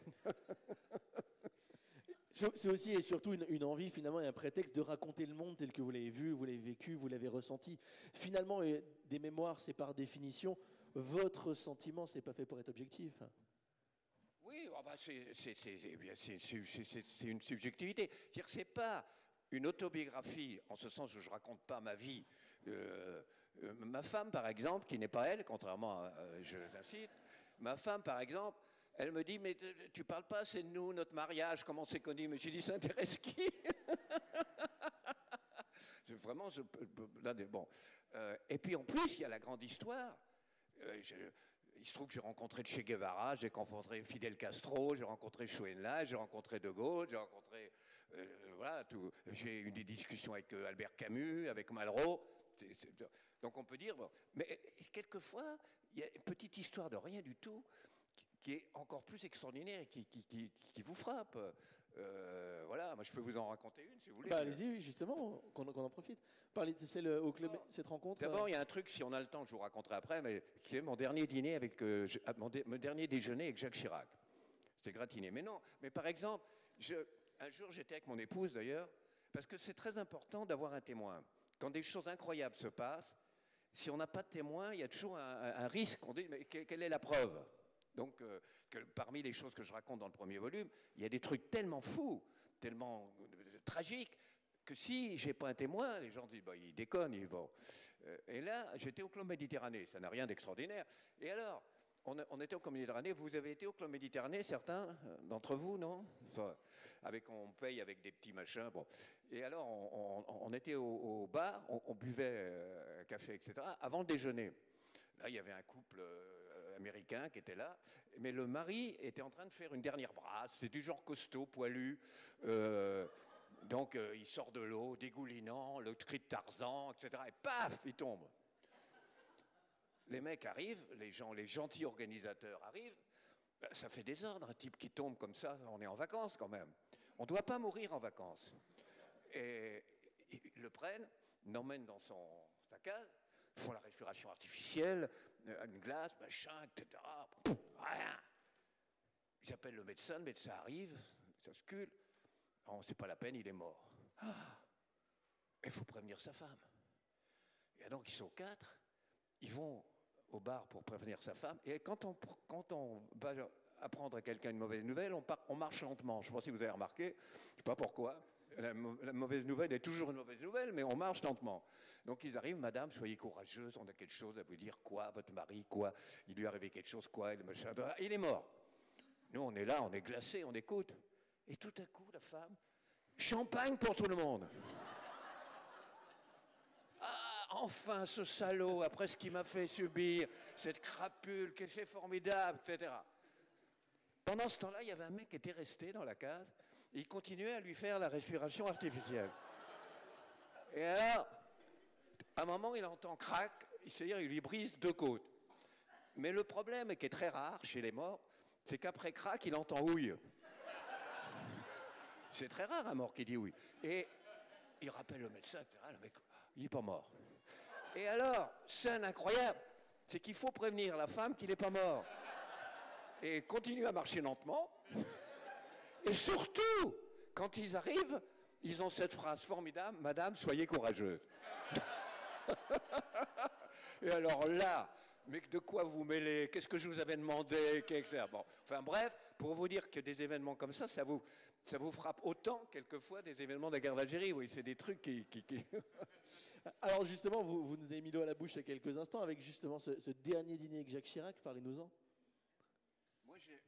C'est aussi et surtout une envie finalement et un prétexte de raconter le monde tel que vous l'avez vu, vous l'avez vécu, vous l'avez ressenti. Finalement, des mémoires, c'est par définition votre sentiment, c'est pas fait pour être objectif. Oui, oh bah c'est une subjectivité. C'est-à-dire, c'est pas une autobiographie en ce sens où je raconte pas ma vie. Ma femme, par exemple, qui n'est pas elle, contrairement à, je l'incite, ma femme, par exemple, elle me dit, mais tu parles pas assez de nous, notre mariage, comment c'est connu? Mais j'ai dit, ça intéresse qui? Vraiment, là, bon. Et puis en plus, il y a la grande histoire. Il se trouve que j'ai rencontré Che Guevara, j'ai rencontré Fidel Castro, j'ai rencontré Schoenla, j'ai rencontré De Gaulle, j'ai rencontré... voilà, tout. J'ai eu des discussions avec Albert Camus, avec Malraux. Donc on peut dire... Bon, mais quelquefois, il y a une petite histoire de rien du tout qui est encore plus extraordinaire et qui vous frappe. Voilà, moi je peux vous en raconter une si vous voulez. Bah, allez-y, justement, qu'on en profite. Parlez de celle au club, cette rencontre. D'abord, il y a un truc, si on a le temps, je vous raconterai après, mais qui est mon dernier dîner avec mon dernier déjeuner avec Jacques Chirac. C'était gratiné. Mais non, mais par exemple, un jour j'étais avec mon épouse d'ailleurs, parce que c'est très important d'avoir un témoin. Quand des choses incroyables se passent, si on n'a pas de témoin, il y a toujours un risque. On dit, mais quelle est la preuve? Donc, que parmi les choses que je raconte dans le premier volume, il y a des trucs tellement fous, tellement tragiques, que si j'ai pas un témoin, les gens disent, bah, ils déconnent. Bon. Et là, j'étais au Club Méditerranée, ça n'a rien d'extraordinaire. Et alors, on était au Club Méditerranée, vous avez été au Club Méditerranée, certains d'entre vous, non? Enfin, on paye avec des petits machins, bon. Et alors, on était au bar, on buvait un café, etc., avant le déjeuner. Là, il y avait un couple... américain qui était là, mais le mari était en train de faire une dernière brasse, c'est du genre costaud, poilu, donc il sort de l'eau, dégoulinant, le cri de Tarzan, etc., et paf, il tombe. Les mecs arrivent, les gentils organisateurs arrivent, ça fait désordre, un type qui tombe comme ça, on est en vacances quand même. On ne doit pas mourir en vacances. Et ils le prennent, l'emmènent dans sa case, font la respiration artificielle, une glace, machin, etc. Rien. Ils appellent le médecin arrive, il s'auscule. Oh, c'est pas la peine, il est mort. Il faut prévenir sa femme. Et donc, ils sont 4, ils vont au bar pour prévenir sa femme, et quand on va apprendre à quelqu'un une mauvaise nouvelle, on marche lentement. Je ne sais pas si vous avez remarqué, je ne sais pas pourquoi. La mauvaise nouvelle est toujours une mauvaise nouvelle, mais on marche lentement. Donc ils arrivent, madame, soyez courageuse, on a quelque chose à vous dire. Quoi, votre mari, quoi? Il lui est arrivé quelque chose, quoi? Il est mort. Nous, on est là, on est glacés, on écoute. Et tout à coup, la femme, champagne pour tout le monde. Ah, enfin, ce salaud, après ce qu'il m'a fait subir, cette crapule, que c'est formidable, etc. Pendant ce temps-là, il y avait un mec qui était resté dans la case, et il continuait à lui faire la respiration artificielle. Et alors, à un moment, il entend crac, c'est-à-dire il lui brise 2 côtes. Mais le problème, qui est très rare chez les morts, c'est qu'après crac, il entend ouille. C'est très rare un mort qui dit ouille. Et il rappelle le médecin, etc. Le mec, il n'est pas mort. Et alors, scène incroyable, c'est qu'il faut prévenir la femme qu'il n'est pas mort. Et continue à marcher lentement. Et surtout, quand ils arrivent, ils ont cette phrase formidable, madame, soyez courageuse. Et alors là, mais de quoi vous mêlez? Qu'est-ce que je vous avais demandé? Bon, enfin bref, pour vous dire que des événements comme ça vous frappe autant, quelquefois, des événements de la guerre d'Algérie. Oui, c'est des trucs qui... Alors justement, vous nous avez mis l'eau à la bouche il y a quelques instants avec justement ce dernier dîner avec Jacques Chirac. Parlez-nous-en.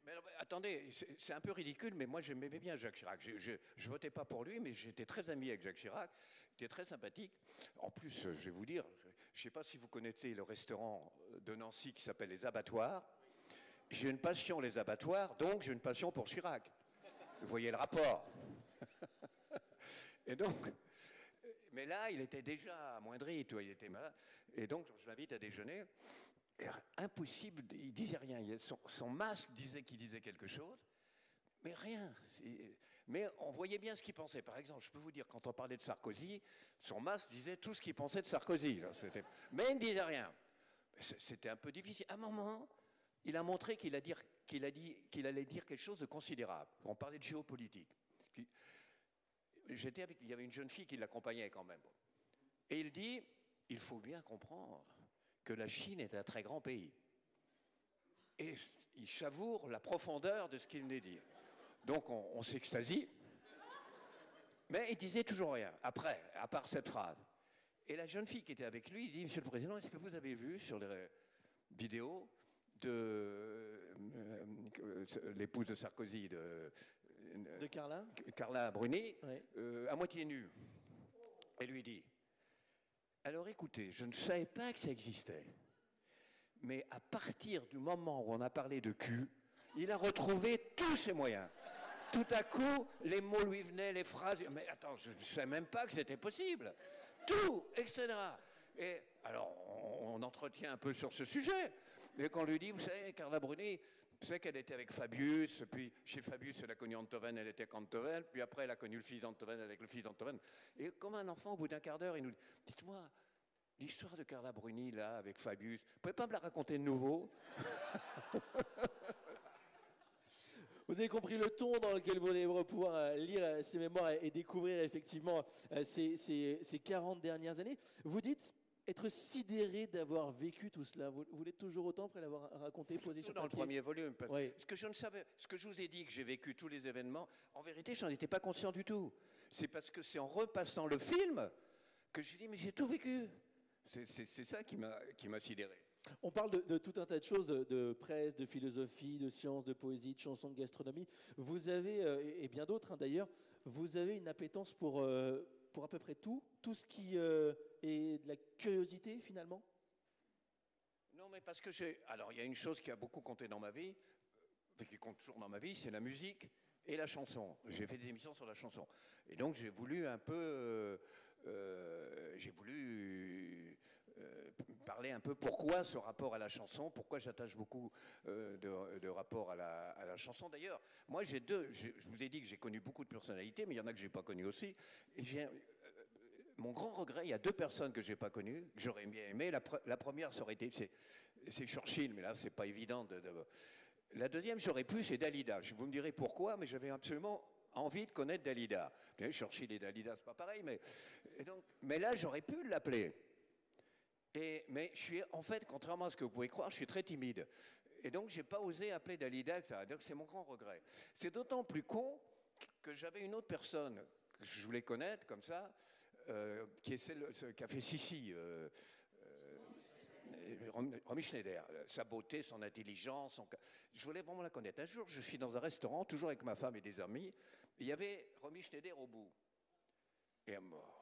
Mais alors, attendez, c'est un peu ridicule, mais moi j'aimais bien Jacques Chirac. Je votais pas pour lui, mais j'étais très ami avec Jacques Chirac. Il était très sympathique. En plus, je vais vous dire, je ne sais pas si vous connaissez le restaurant de Nancy qui s'appelle Les Abattoirs. J'ai une passion les abattoirs, donc j'ai une passion pour Chirac. Vous voyez le rapport. Et donc, mais là, il était déjà amoindri, toi, il était malade. Et donc, je l'invite à déjeuner. Et impossible, il disait rien. Son masque disait qu'il disait quelque chose, mais rien. Mais on voyait bien ce qu'il pensait. Par exemple, je peux vous dire, quand on parlait de Sarkozy, son masque disait tout ce qu'il pensait de Sarkozy. Mais il ne disait rien. C'était un peu difficile. À un moment, il a montré qu'il allait dire quelque chose de considérable. On parlait de géopolitique. Il y avait une jeune fille qui l'accompagnait quand même. Et il dit, il faut bien comprendre que la Chine est un très grand pays. Et il savoure la profondeur de ce qu'il venait dire. Donc on s'extasie. Mais il disait toujours rien, après, à part cette phrase. Et la jeune fille qui était avec lui, il dit, Monsieur le Président, est-ce que vous avez vu sur les vidéos de l'épouse de Sarkozy, de Carla Bruni, oui. À moitié nue? Et lui dit, alors écoutez, je ne savais pas que ça existait, mais à partir du moment où on a parlé de cul, il a retrouvé tous ses moyens. Tout à coup, les mots lui venaient, les phrases, mais attends, je ne savais même pas que c'était possible. Tout, etc. Et alors, on entretient un peu sur ce sujet. Et qu'on lui dit, vous savez, Carla Bruni, vous savez qu'elle était avec Fabius, puis chez Fabius, elle a connu Antoven, elle était avec Antoven, puis après, elle a connu le fils d'Antoven avec le fils d'Antoven. Et comme un enfant, au bout d'un quart d'heure, il nous dit, dites-moi, l'histoire de Carla Bruni, là, avec Fabius, vous pouvez pas me la raconter de nouveau? Vous avez compris le ton dans lequel vous allez pouvoir lire ces mémoires et découvrir effectivement ces 40 dernières années. Vous dites être sidéré d'avoir vécu tout cela. Vous l'êtes toujours autant après l'avoir raconté, posé sur dans papier? Le premier volume. Oui. Ce que je ne savais, ce que je vous ai dit que j'ai vécu tous les événements, en vérité, je n'en étais pas conscient du tout. C'est parce que c'est en repassant le film que j'ai dit, mais j'ai tout vécu. C'est ça qui m'a sidéré. On parle de tout un tas de choses, de presse, de philosophie, de sciences, de poésie, de chansons, de gastronomie. Vous avez, et bien d'autres d'ailleurs, vous avez une appétence pour à peu près tout ce qui est de la curiosité finalement? Non, mais parce que alors, il y a une chose qui a beaucoup compté dans ma vie, qui compte toujours dans ma vie, c'est la musique et la chanson. J'ai fait des émissions sur la chanson. Et donc, j'ai voulu un peu... parler un peu pourquoi ce rapport à la chanson, pourquoi j'attache beaucoup de rapport à la chanson. D'ailleurs, moi, je vous ai dit que j'ai connu beaucoup de personnalités, mais il y en a que je n'ai pas connues aussi. Et mon grand regret, il y a 2 personnes que je n'ai pas connues, que j'aurais bien aimé. La première, ça aurait été, c'est Churchill, mais là, c'est pas évident. La deuxième, j'aurais pu, c'est Dalida. Vous me direz pourquoi, mais j'avais absolument envie de connaître Dalida. Bien, chercher les Dalida, c'est pas pareil, mais là, j'aurais pu l'appeler. Mais en fait, contrairement à ce que vous pouvez croire, je suis très timide. Et donc, j'ai pas osé appeler Dalida, etc. Donc, c'est mon grand regret. C'est d'autant plus con que j'avais une autre personne que je voulais connaître, comme ça, qui est celle qui a fait Sissi, Romy Schneider. Sa beauté, son intelligence, je voulais vraiment la connaître. Un jour, je suis dans un restaurant, toujours avec ma femme et des amis, et il y avait Romy Schneider au bout. Et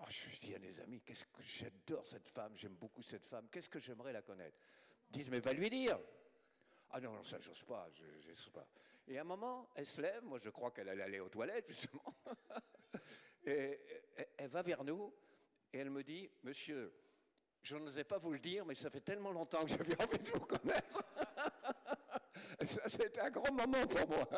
je dis à mes amis, qu'est-ce que j'adore cette femme, j'aime beaucoup cette femme, qu'est-ce que j'aimerais la connaître. Ils disent, mais va lui dire. Ah non, ça, j'ose pas, j'ose pas. Et à un moment, elle se lève, moi je crois qu'elle allait aller aux toilettes, justement. Et elle va vers nous, et elle me dit, monsieur, je n'osais pas vous le dire, mais ça fait tellement longtemps que j'avais envie de vous connaître. Et ça, c'était un grand moment pour moi.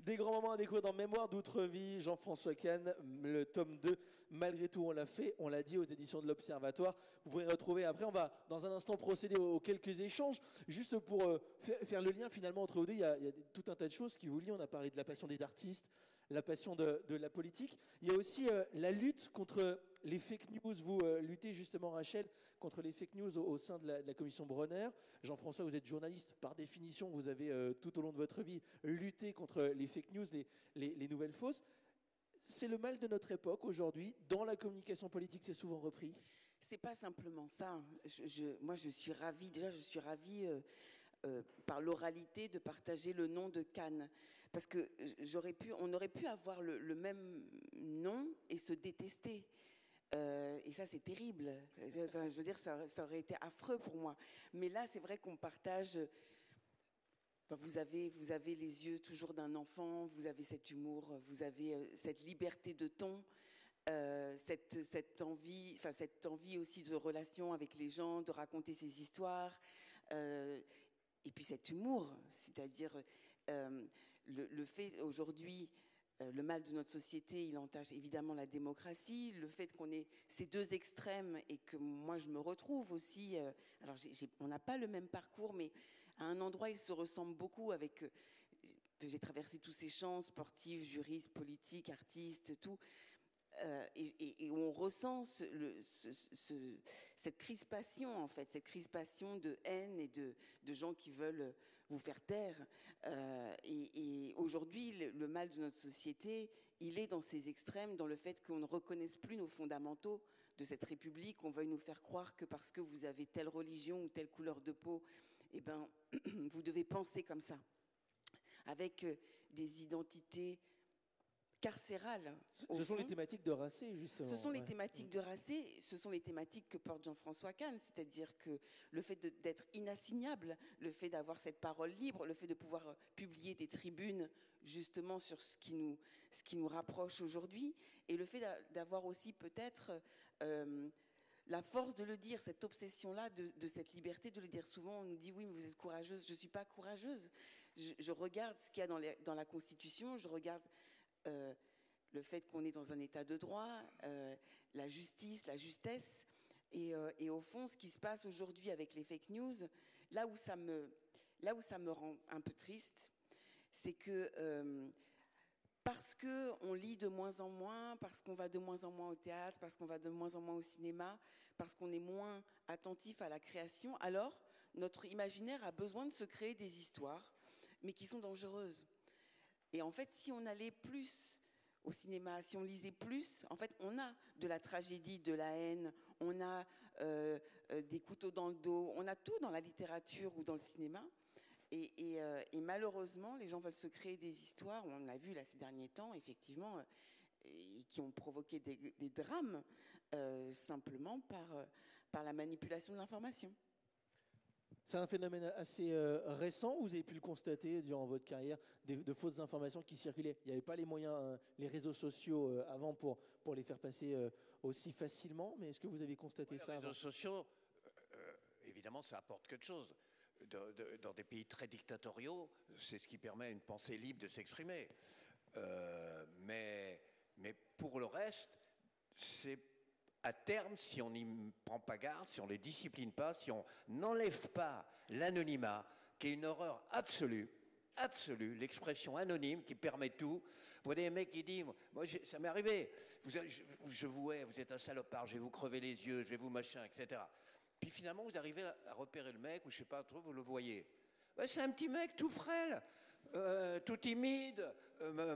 Des grands moments à découvrir dans Mémoire d'Outre-Vie, Jean-François Kahn, le tome 2, malgré tout on l'a fait, on l'a dit aux éditions de l'Observatoire. Vous pourrez retrouver, après on va dans un instant procéder aux quelques échanges, juste pour faire le lien finalement entre vous deux, il y a tout un tas de choses qui vous lient, on a parlé de la passion des artistes, la passion de la politique, il y a aussi la lutte contre les fake news, vous luttez justement Rachel contre les fake news au sein de la commission Bronner. Jean-François, vous êtes journaliste, par définition, vous avez tout au long de votre vie lutté contre les fake news, les nouvelles fausses. C'est le mal de notre époque aujourd'hui, dans la communication politique, c'est souvent repris. C'est pas simplement ça. Moi, je suis ravie, par l'oralité de partager le nom de Kahn. Parce que on aurait pu avoir le même nom et se détester. Et ça, c'est terrible. Enfin, je veux dire, ça aurait été affreux pour moi. Mais là, c'est vrai qu'on partage. Enfin, vous avez les yeux toujours d'un enfant, vous avez cet humour, vous avez cette liberté de ton, cette envie aussi de relation avec les gens, de raconter ses histoires. Et puis cet humour, c'est-à-dire le fait aujourd'hui. Le mal de notre société, il entache évidemment la démocratie, le fait qu'on ait ces deux extrêmes et que moi je me retrouve aussi, alors on n'a pas le même parcours, mais à un endroit il se ressemble beaucoup avec, j'ai traversé tous ces champs, sportifs, juristes, politiques, artistes, tout, et on ressent cette crispation en fait, cette crispation de haine et de gens qui veulent vous faire taire. Et aujourd'hui, le mal de notre société, il est dans ces extrêmes, dans le fait qu'on ne reconnaisse plus nos fondamentaux de cette République, qu'on veuille nous faire croire que parce que vous avez telle religion ou telle couleur de peau, eh ben, vous devez penser comme ça, avec des identités carcérales. Ce sont les thématiques de Racé, justement. Ce sont les thématiques de Racé, ce sont les thématiques que porte Jean-François Kahn, c'est-à-dire que le fait d'être inassignable, le fait d'avoir cette parole libre, le fait de pouvoir publier des tribunes justement sur ce qui nous rapproche aujourd'hui, et le fait d'avoir aussi peut-être la force de le dire, cette obsession-là de cette liberté de le dire. Souvent on nous dit oui mais vous êtes courageuse, je ne suis pas courageuse, je regarde ce qu'il y a dans la Constitution, je regarde le fait qu'on est dans un état de droit, la justice, la justesse, et au fond, ce qui se passe aujourd'hui avec les fake news, là où ça me rend un peu triste, c'est que parce qu'on lit de moins en moins, parce qu'on va de moins en moins au théâtre, parce qu'on va de moins en moins au cinéma, parce qu'on est moins attentif à la création, alors notre imaginaire a besoin de se créer des histoires, mais qui sont dangereuses. Et en fait, si on allait plus au cinéma, si on lisait plus, en fait, on a de la tragédie, de la haine, on a des couteaux dans le dos, on a tout dans la littérature ou dans le cinéma. Et malheureusement, les gens veulent se créer des histoires, on a vu là ces derniers temps, effectivement, qui ont provoqué des drames simplement par la manipulation de l'information. C'est un phénomène assez récent, vous avez pu le constater durant votre carrière, de fausses informations qui circulaient. Il n'y avait pas les moyens, les réseaux sociaux avant pour les faire passer aussi facilement, mais est-ce que vous avez constaté ça avant ? Les réseaux sociaux, évidemment, ça apporte quelque chose. Dans des pays très dictatoriaux, c'est ce qui permet à une pensée libre de s'exprimer. Mais pour le reste, c'est à terme, si on n'y prend pas garde, si on ne les discipline pas, si on n'enlève pas l'anonymat, qui est une horreur absolue, absolue, l'expression anonyme qui permet tout. Vous voyez des mecs qui disent, moi ça m'est arrivé, je vous hais, vous êtes un salopard, je vais vous crever les yeux, je vais vous machin, etc. Puis finalement, vous arrivez à repérer le mec, ou je sais pas trop, vous le voyez. Ben, c'est un petit mec tout frêle, tout timide,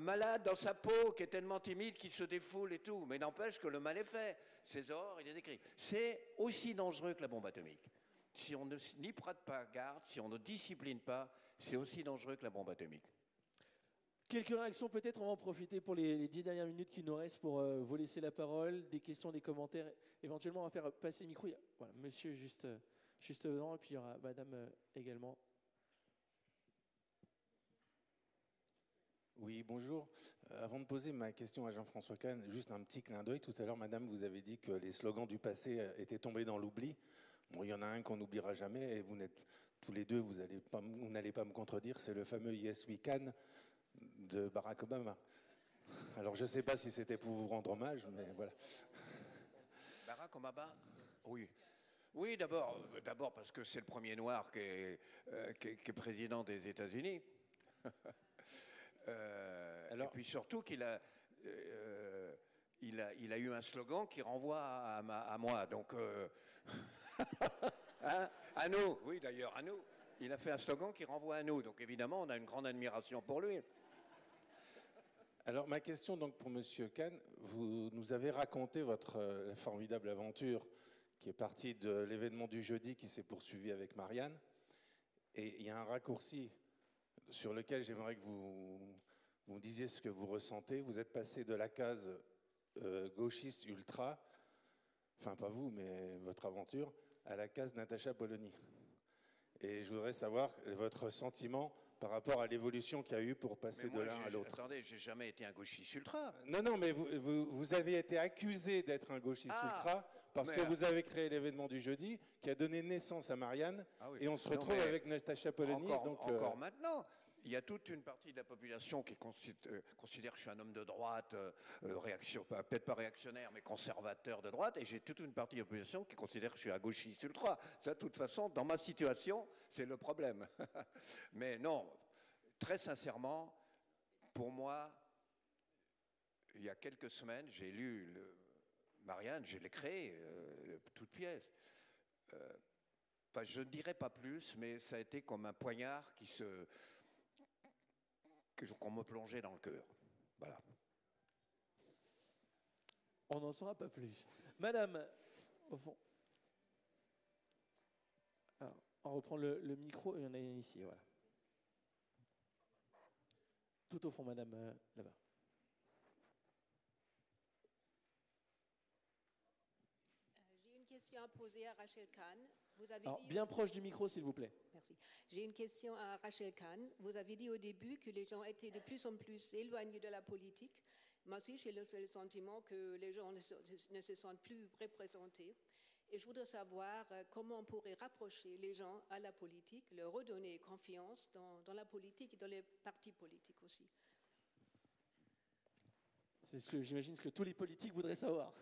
malade dans sa peau, qui est tellement timide qu'il se défoule et tout. Mais n'empêche que le mal est fait. César, il est écrit. C'est aussi dangereux que la bombe atomique. Si on n'y prête pas garde, si on ne discipline pas, c'est aussi dangereux que la bombe atomique. Quelques réactions peut-être, on va en profiter pour les 10 dernières minutes qui nous restent pour vous laisser la parole, des questions, des commentaires. Éventuellement, on va faire passer le micro. Voilà, monsieur juste devant, et puis il y aura madame également. Oui, bonjour. Avant de poser ma question à Jean-François Kahn, juste un petit clin d'œil. Tout à l'heure, madame, vous avez dit que les slogans du passé étaient tombés dans l'oubli. Bon, il y en a un qu'on n'oubliera jamais, et vous n'êtes tous les deux, vous n'allez pas me contredire, c'est le fameux Yes We Can de Barack Obama. Alors, je ne sais pas si c'était pour vous rendre hommage, mais voilà. Barack Obama, oui. Oui, d'abord parce que c'est le premier noir qui est président des États-Unis. Et puis surtout qu'il a, il a eu un slogan qui renvoie à moi. Donc, hein, à nous, oui d'ailleurs, à nous. Il a fait un slogan qui renvoie à nous. Donc évidemment, on a une grande admiration pour lui. Alors ma question donc pour Monsieur Kahn, vous nous avez raconté votre formidable aventure qui est partie de l'événement du jeudi qui s'est poursuivi avec Marianne. Et il y a un raccourci sur lequel j'aimerais que vous me disiez ce que vous ressentez. Vous êtes passé de la case gauchiste ultra, enfin pas vous, mais votre aventure, à la case Natacha Polony. Et je voudrais savoir votre sentiment par rapport à l'évolution qu'il y a eu pour passer de l'un à l'autre. Attendez, j'ai jamais été un gauchiste ultra. Non, mais vous avez été accusé d'être un gauchiste ultra parce que vous avez créé l'événement du jeudi qui a donné naissance à Marianne. Oui. Et on se retrouve avec Natacha Polony. Encore maintenant. Il y a toute une partie de la population qui considère que je suis un homme de droite, peut-être pas réactionnaire, mais conservateur de droite, et j'ai toute une partie de la population qui considère que je suis un gauchiste ultra. Ça, de toute façon, dans ma situation, c'est le problème. Mais non, très sincèrement, pour moi, il y a quelques semaines, j'ai lu Marianne, je l'ai créé, toute pièce. Enfin, je ne dirais pas plus, mais ça a été comme un poignard qu'on me plongeait dans le cœur. Voilà. On n'en saura pas plus. Madame, au fond. Alors, on reprend le micro, et il y en a une ici, voilà. Tout au fond, madame, là-bas. J'ai une question à poser à Rachel Kahn. Alors, bien proche du micro, s'il vous plaît. Merci. J'ai une question à Rachel Kahn. Vous avez dit au début que les gens étaient de plus en plus éloignés de la politique. Moi aussi, j'ai le sentiment que les gens ne se sentent plus représentés. Et je voudrais savoir comment on pourrait rapprocher les gens à la politique, leur redonner confiance dans la politique et dans les partis politiques aussi. C'est ce que j'imagine ce que tous les politiques voudraient savoir.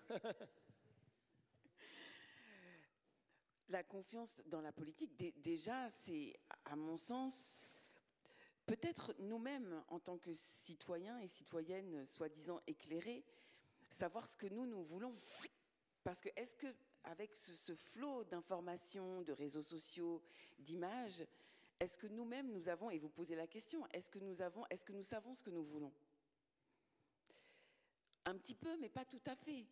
La confiance dans la politique, déjà, c'est, à mon sens, peut-être nous-mêmes, en tant que citoyens et citoyennes soi-disant éclairés, savoir ce que nous voulons. Parce que est-ce qu'avec ce flot d'informations, de réseaux sociaux, d'images, est-ce que nous-mêmes nous avons, et vous posez la question, est-ce que nous savons ce que nous voulons? Un petit peu, mais pas tout à fait.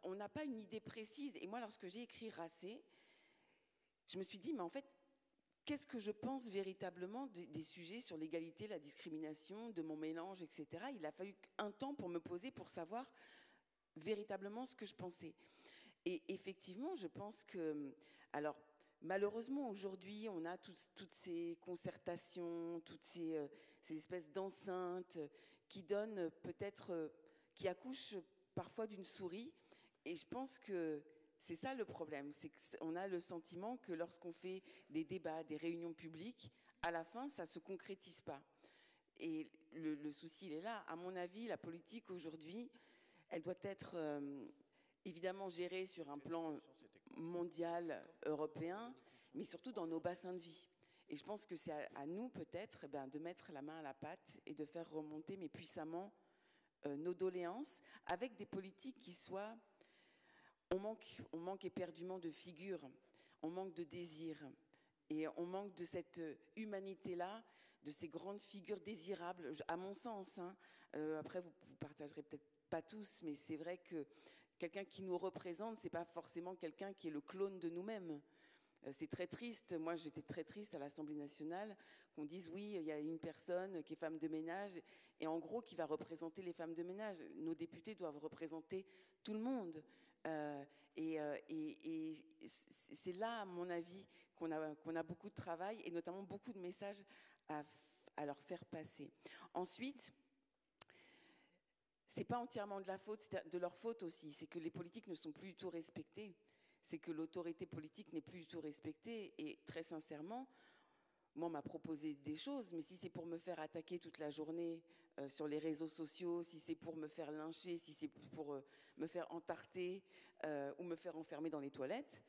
On n'a pas une idée précise. Et moi, lorsque j'ai écrit Racé, je me suis dit, mais en fait, qu'est-ce que je pense véritablement des sujets sur l'égalité, la discrimination, de mon mélange, etc. Il a fallu un temps pour me poser, pour savoir véritablement ce que je pensais. Et effectivement, je pense que... Alors, malheureusement, aujourd'hui, on a toutes ces concertations, toutes ces espèces d'enceintes qui donnent peut-être... qui accouchent parfois d'une souris, et je pense que c'est ça le problème, c'est qu'on a le sentiment que lorsqu'on fait des débats, des réunions publiques, à la fin, ça ne se concrétise pas. Et le souci, il est là. À mon avis, la politique aujourd'hui, elle doit être évidemment gérée sur un plan mondial, européen, mais surtout dans nos bassins de vie. Et je pense que c'est à nous peut-être de mettre la main à la pâte et de faire remonter, mais puissamment, nos doléances avec des politiques qui soient... On manque éperdument de figures, on manque de désir, et on manque de cette humanité-là, de ces grandes figures désirables, à mon sens. Hein. Après, vous partagerez peut-être pas tous, mais c'est vrai que quelqu'un qui nous représente, c'est pas forcément quelqu'un qui est le clone de nous-mêmes. C'est très triste. Moi, j'étais très triste à l'Assemblée nationale qu'on dise oui, il y a une personne qui est femme de ménage et en gros qui va représenter les femmes de ménage. Nos députés doivent représenter tout le monde. Et c'est là, à mon avis, qu'on a beaucoup de travail et notamment beaucoup de messages à leur faire passer. Ensuite, c'est pas entièrement de leur faute aussi. C'est que les politiques ne sont plus du tout respectés. C'est que l'autorité politique n'est plus du tout respectée. Et très sincèrement, moi, on m'a proposé des choses, mais si c'est pour me faire attaquer toute la journée sur les réseaux sociaux, si c'est pour me faire lyncher, si c'est pour me faire entarter ou me faire enfermer dans les toilettes,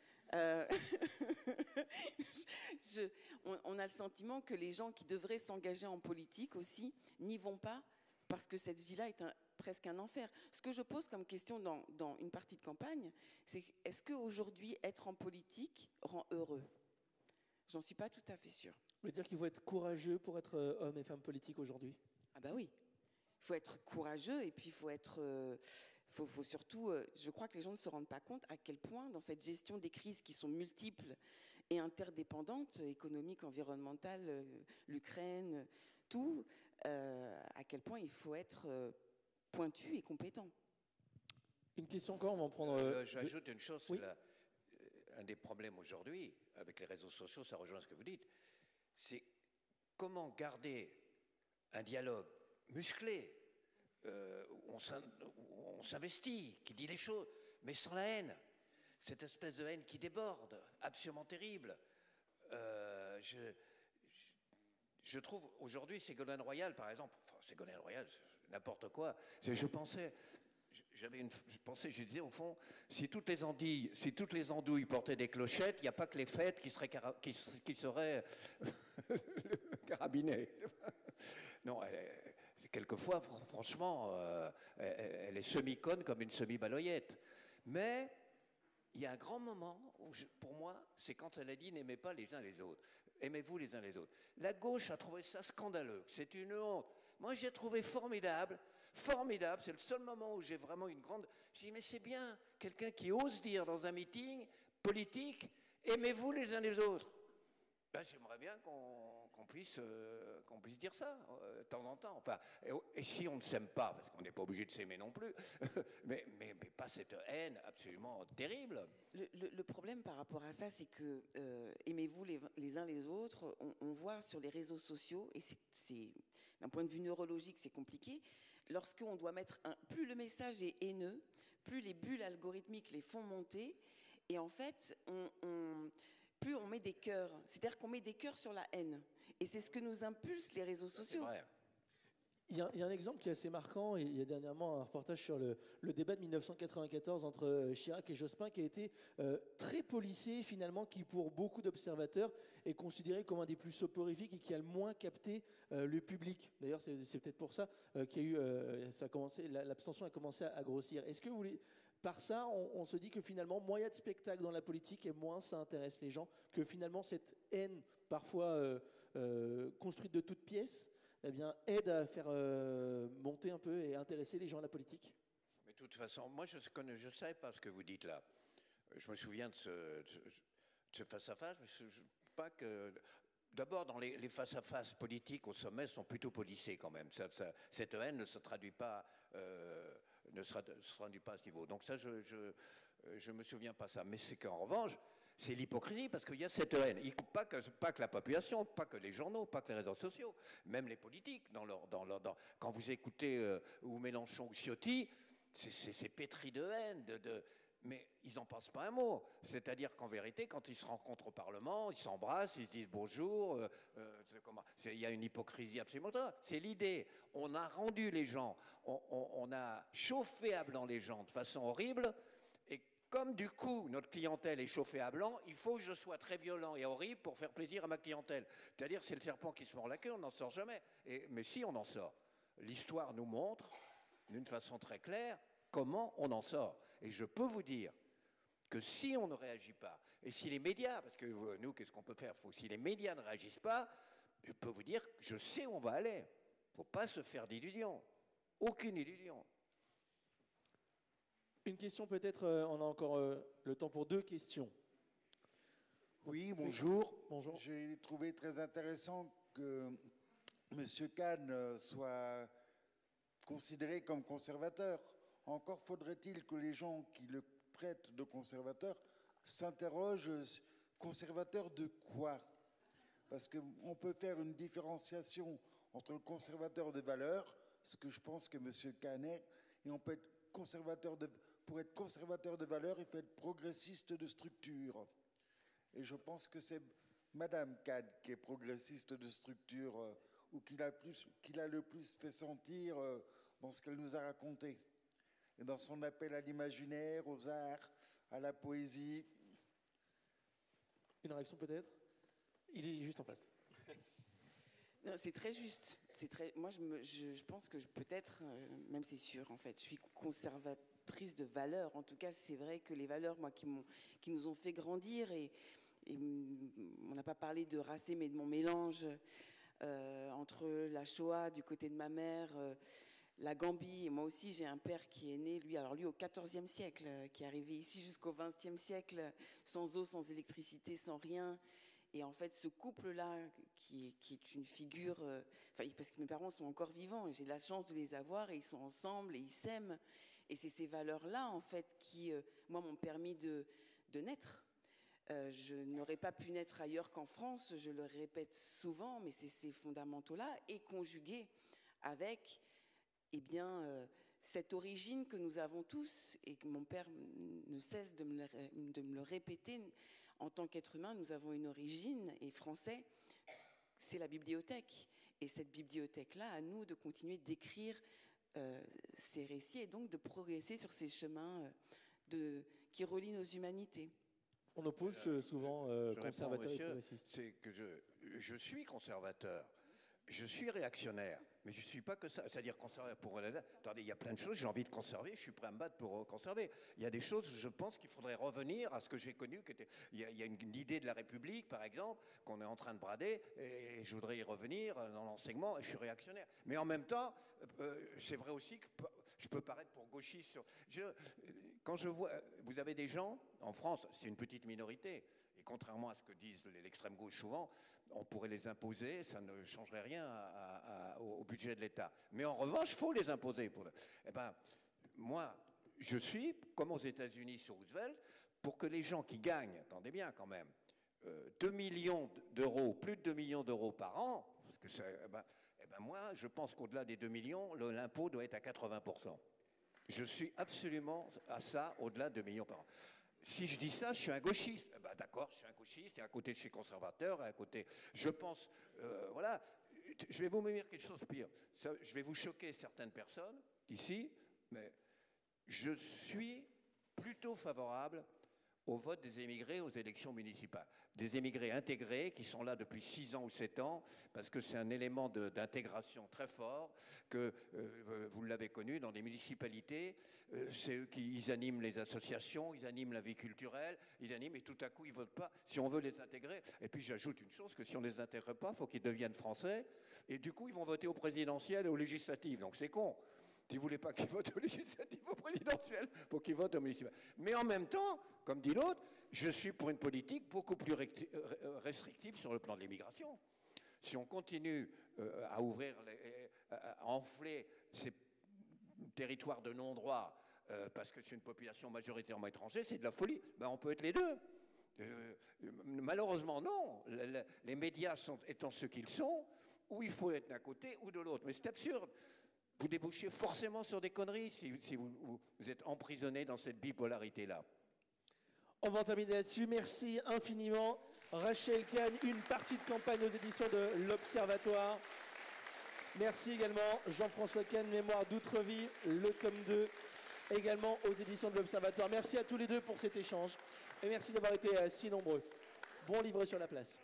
on a le sentiment que les gens qui devraient s'engager en politique aussi n'y vont pas parce que cette vie-là est presque un enfer. Ce que je pose comme question dans une partie de campagne, c'est est-ce qu'aujourd'hui, être en politique rend heureux ? J'en suis pas tout à fait sûre. Vous voulez dire qu'il faut être courageux pour être homme et femme politique aujourd'hui ? Ah bah oui, il faut être courageux et puis il faut être... faut surtout, je crois que les gens ne se rendent pas compte à quel point, dans cette gestion des crises qui sont multiples et interdépendantes, économiques, environnementales, l'Ukraine, tout, à quel point il faut être pointu et compétent. Une question encore, on va en prendre... J'ajoute une chose, oui. Un des problèmes aujourd'hui, avec les réseaux sociaux, ça rejoint ce que vous dites, c'est comment garder un dialogue musclé, où on s'investit, qui dit les choses, mais sans la haine. Cette espèce de haine qui déborde, absolument terrible. Je trouve aujourd'hui Ségolène Royal, par exemple, Ségolène Royal, n'importe quoi. Je disais au fond, si toutes les andouilles portaient des clochettes, il n'y a pas que les fêtes qui seraient carabinées. Non, quelquefois, franchement, elle est semi-conne comme une semi-baloyette. Mais il y a un grand moment où, pour moi, c'est quand elle a dit « n'aimez pas les uns les autres, aimez-vous les uns les autres ». La gauche a trouvé ça scandaleux, c'est une honte. Moi, j'ai trouvé formidable, c'est le seul moment où j'ai vraiment une grande... Je dis, mais c'est bien, quelqu'un qui ose dire dans un meeting politique, aimez-vous les uns les autres. Ben, j'aimerais bien qu'on puisse dire ça de temps en temps. Enfin, et si on ne s'aime pas, parce qu'on n'est pas obligé de s'aimer non plus, mais pas cette haine absolument terrible. Le problème par rapport à ça, c'est que aimez-vous les uns les autres, on voit sur les réseaux sociaux, et c'est d'un point de vue neurologique, c'est compliqué, lorsqu'on doit mettre plus le message est haineux, plus les bulles algorithmiques les font monter, et en fait, plus on met des cœurs. C'est-à-dire qu'on met des cœurs sur la haine. Et c'est ce que nous impulsent les réseaux sociaux. C'est vrai. Il y a un exemple qui est assez marquant, et il y a dernièrement un reportage sur le débat de 1994 entre Chirac et Jospin qui a été très policé finalement, qui pour beaucoup d'observateurs est considéré comme un des plus soporifiques et qui a le moins capté le public. D'ailleurs, c'est peut-être pour ça qu'il y a eu, l'abstention a commencé à grossir. Est-ce que vous voulez... Par ça, on se dit que finalement, moins il y a de spectacles dans la politique et moins ça intéresse les gens, que finalement cette haine, parfois construite de toutes pièces, eh bien, aide à faire monter un peu et intéresser les gens à la politique. Mais de toute façon, moi je ne savais pas ce que vous dites là. Je me souviens de ce face-à-face, mais pas que... D'abord, dans les face-à-face politiques au sommet sont plutôt policés quand même. Cette haine ne se traduit pas... ne se traduit pas à ce niveau. Donc ça, je me souviens pas ça. Mais c'est qu'en revanche, c'est l'hypocrisie, parce qu'il y a cette haine. Pas que la population, pas que les journaux, pas que les réseaux sociaux, même les politiques. Quand vous écoutez ou Mélenchon ou Ciotti, c'est pétri de haine, mais ils n'en pensent pas un mot. C'est-à-dire qu'en vérité, quand ils se rencontrent au Parlement, ils s'embrassent, ils se disent bonjour. Il y a une hypocrisie absolument totale. C'est l'idée. On a rendu les gens, on a chauffé à blanc les gens de façon horrible. Et Comme du coup, notre clientèle est chauffée à blanc, il faut que je sois très violent et horrible pour faire plaisir à ma clientèle. C'est-à-dire, c'est le serpent qui se mord la queue, on n'en sort jamais. Mais si on en sort, l'histoire nous montre, d'une façon très claire, comment on en sort. Et je peux vous dire que si on ne réagit pas, et si les médias, parce que nous, qu'est-ce qu'on peut faire? Si les médias ne réagissent pas, je peux vous dire que je sais où on va aller. Il ne faut pas se faire d'illusions. Aucune illusion. Une question peut-être, on a encore le temps pour 2 questions. Oui, bonjour. Bonjour. J'ai trouvé très intéressant que M. Kahn soit considéré comme conservateur. Encore faudrait-il que les gens qui le traitent de conservateur s'interrogent, conservateur de quoi? Parce qu'on peut faire une différenciation entre le conservateur de valeurs, ce que je pense que M. Kahn est, et on peut être conservateur pour être conservateur de valeurs, il faut être progressiste de structure. Et je pense que c'est Madame Kahn qui est progressiste de structure, ou qui l'a le plus fait sentir dans ce qu'elle nous a raconté. Et dans son appel à l'imaginaire, aux arts, à la poésie. Une réaction peut-être? Il est juste en face. Non, c'est très juste. Moi, je pense que peut-être, même c'est sûr, en fait, je suis conservatrice de valeurs. En tout cas, c'est vrai que les valeurs, moi, qui nous ont fait grandir, et on n'a pas parlé de racé, mais de mon mélange entre la Shoah du côté de ma mère, la Gambie, et moi aussi, j'ai un père qui est né, lui au XIVe siècle, qui est arrivé ici jusqu'au XXe siècle, sans eau, sans électricité, sans rien. Et en fait, ce couple-là, qui est une figure, parce que mes parents sont encore vivants, et j'ai la chance de les avoir, et ils sont ensemble, et ils s'aiment. Et c'est ces valeurs-là, en fait, qui, moi, m'ont permis de naître. Je n'aurais pas pu naître ailleurs qu'en France, je le répète souvent, mais c'est ces fondamentaux-là, et conjugués avec, cette origine que nous avons tous, et que mon père ne cesse de me le répéter. En tant qu'être humain, nous avons une origine, et français, c'est la bibliothèque. Et cette bibliothèque-là, à nous de continuer d'écrire ces récits, et donc de progresser sur ces chemins qui relient nos humanités. On oppose souvent conservateur et progressiste. C'est que je suis conservateur, je suis réactionnaire, mais je ne suis pas que ça. C'est-à-dire conservateur pour... Attendez, il y a plein de choses, j'ai envie de conserver, je suis prêt à me battre pour conserver. Il y a des choses, je pense qu'il faudrait revenir à ce que j'ai connu. Il y a une idée de la République, par exemple, qu'on est en train de brader, et je voudrais y revenir dans l'enseignement, et je suis réactionnaire. Mais en même temps, c'est vrai aussi que je peux paraître pour gauchiste. Quand je vois, vous avez des gens, en France, c'est une petite minorité, et contrairement à ce que disent l'extrême gauche souvent, on pourrait les imposer, ça ne changerait rien au budget de l'État. Mais en revanche, il faut les imposer. Moi, je suis, comme aux États-Unis sur Roosevelt, pour que les gens qui gagnent, attendez bien quand même, 2 millions d'euros, plus de 2 millions d'euros par an, parce que moi, je pense qu'au-delà des 2 millions, l'impôt doit être à 80%. Je suis absolument à ça, au-delà de 2 millions par an. Si je dis ça, je suis un gauchiste. D'accord, je suis un gauchiste, et à côté je suis conservateur, et à côté, je pense, voilà, je vais vous dire quelque chose de pire. Je vais vous choquer certaines personnes ici, mais je suis plutôt favorable au vote des émigrés aux élections municipales. Des émigrés intégrés qui sont là depuis 6 ans ou 7 ans, parce que c'est un élément d'intégration très fort, que vous l'avez connu dans des municipalités, c'est eux qui animent les associations, ils animent la vie culturelle, ils animent, et tout à coup ils ne votent pas, si on veut les intégrer. Et puis j'ajoute une chose, que si on ne les intègre pas, il faut qu'ils deviennent français, et du coup ils vont voter au présidentiel et aux législatives, donc c'est con. Si vous ne voulez pas qu'ils votent aux législatives, au présidentiel, il faut qu'ils votent aux municipales. Mais en même temps, comme dit l'autre, je suis pour une politique beaucoup plus restrictive sur le plan de l'immigration. Si on continue à ouvrir, à enfler ces territoires de non-droit, parce que c'est une population majoritairement étrangère, c'est de la folie. On peut être les deux. Malheureusement, non. Les médias étant ce qu'ils sont, ou il faut être d'un côté ou de l'autre. Mais c'est absurde. Vous débouchez forcément sur des conneries si vous êtes emprisonné dans cette bipolarité-là. On va en terminer là-dessus. Merci infiniment. Rachel Kahn, une partie de campagne aux éditions de l'Observatoire. Merci également Jean-François Kahn, Mémoire d'Outre-Vie, le tome 2 également aux éditions de l'Observatoire. Merci à tous les deux pour cet échange et merci d'avoir été si nombreux. Bon livre sur la place.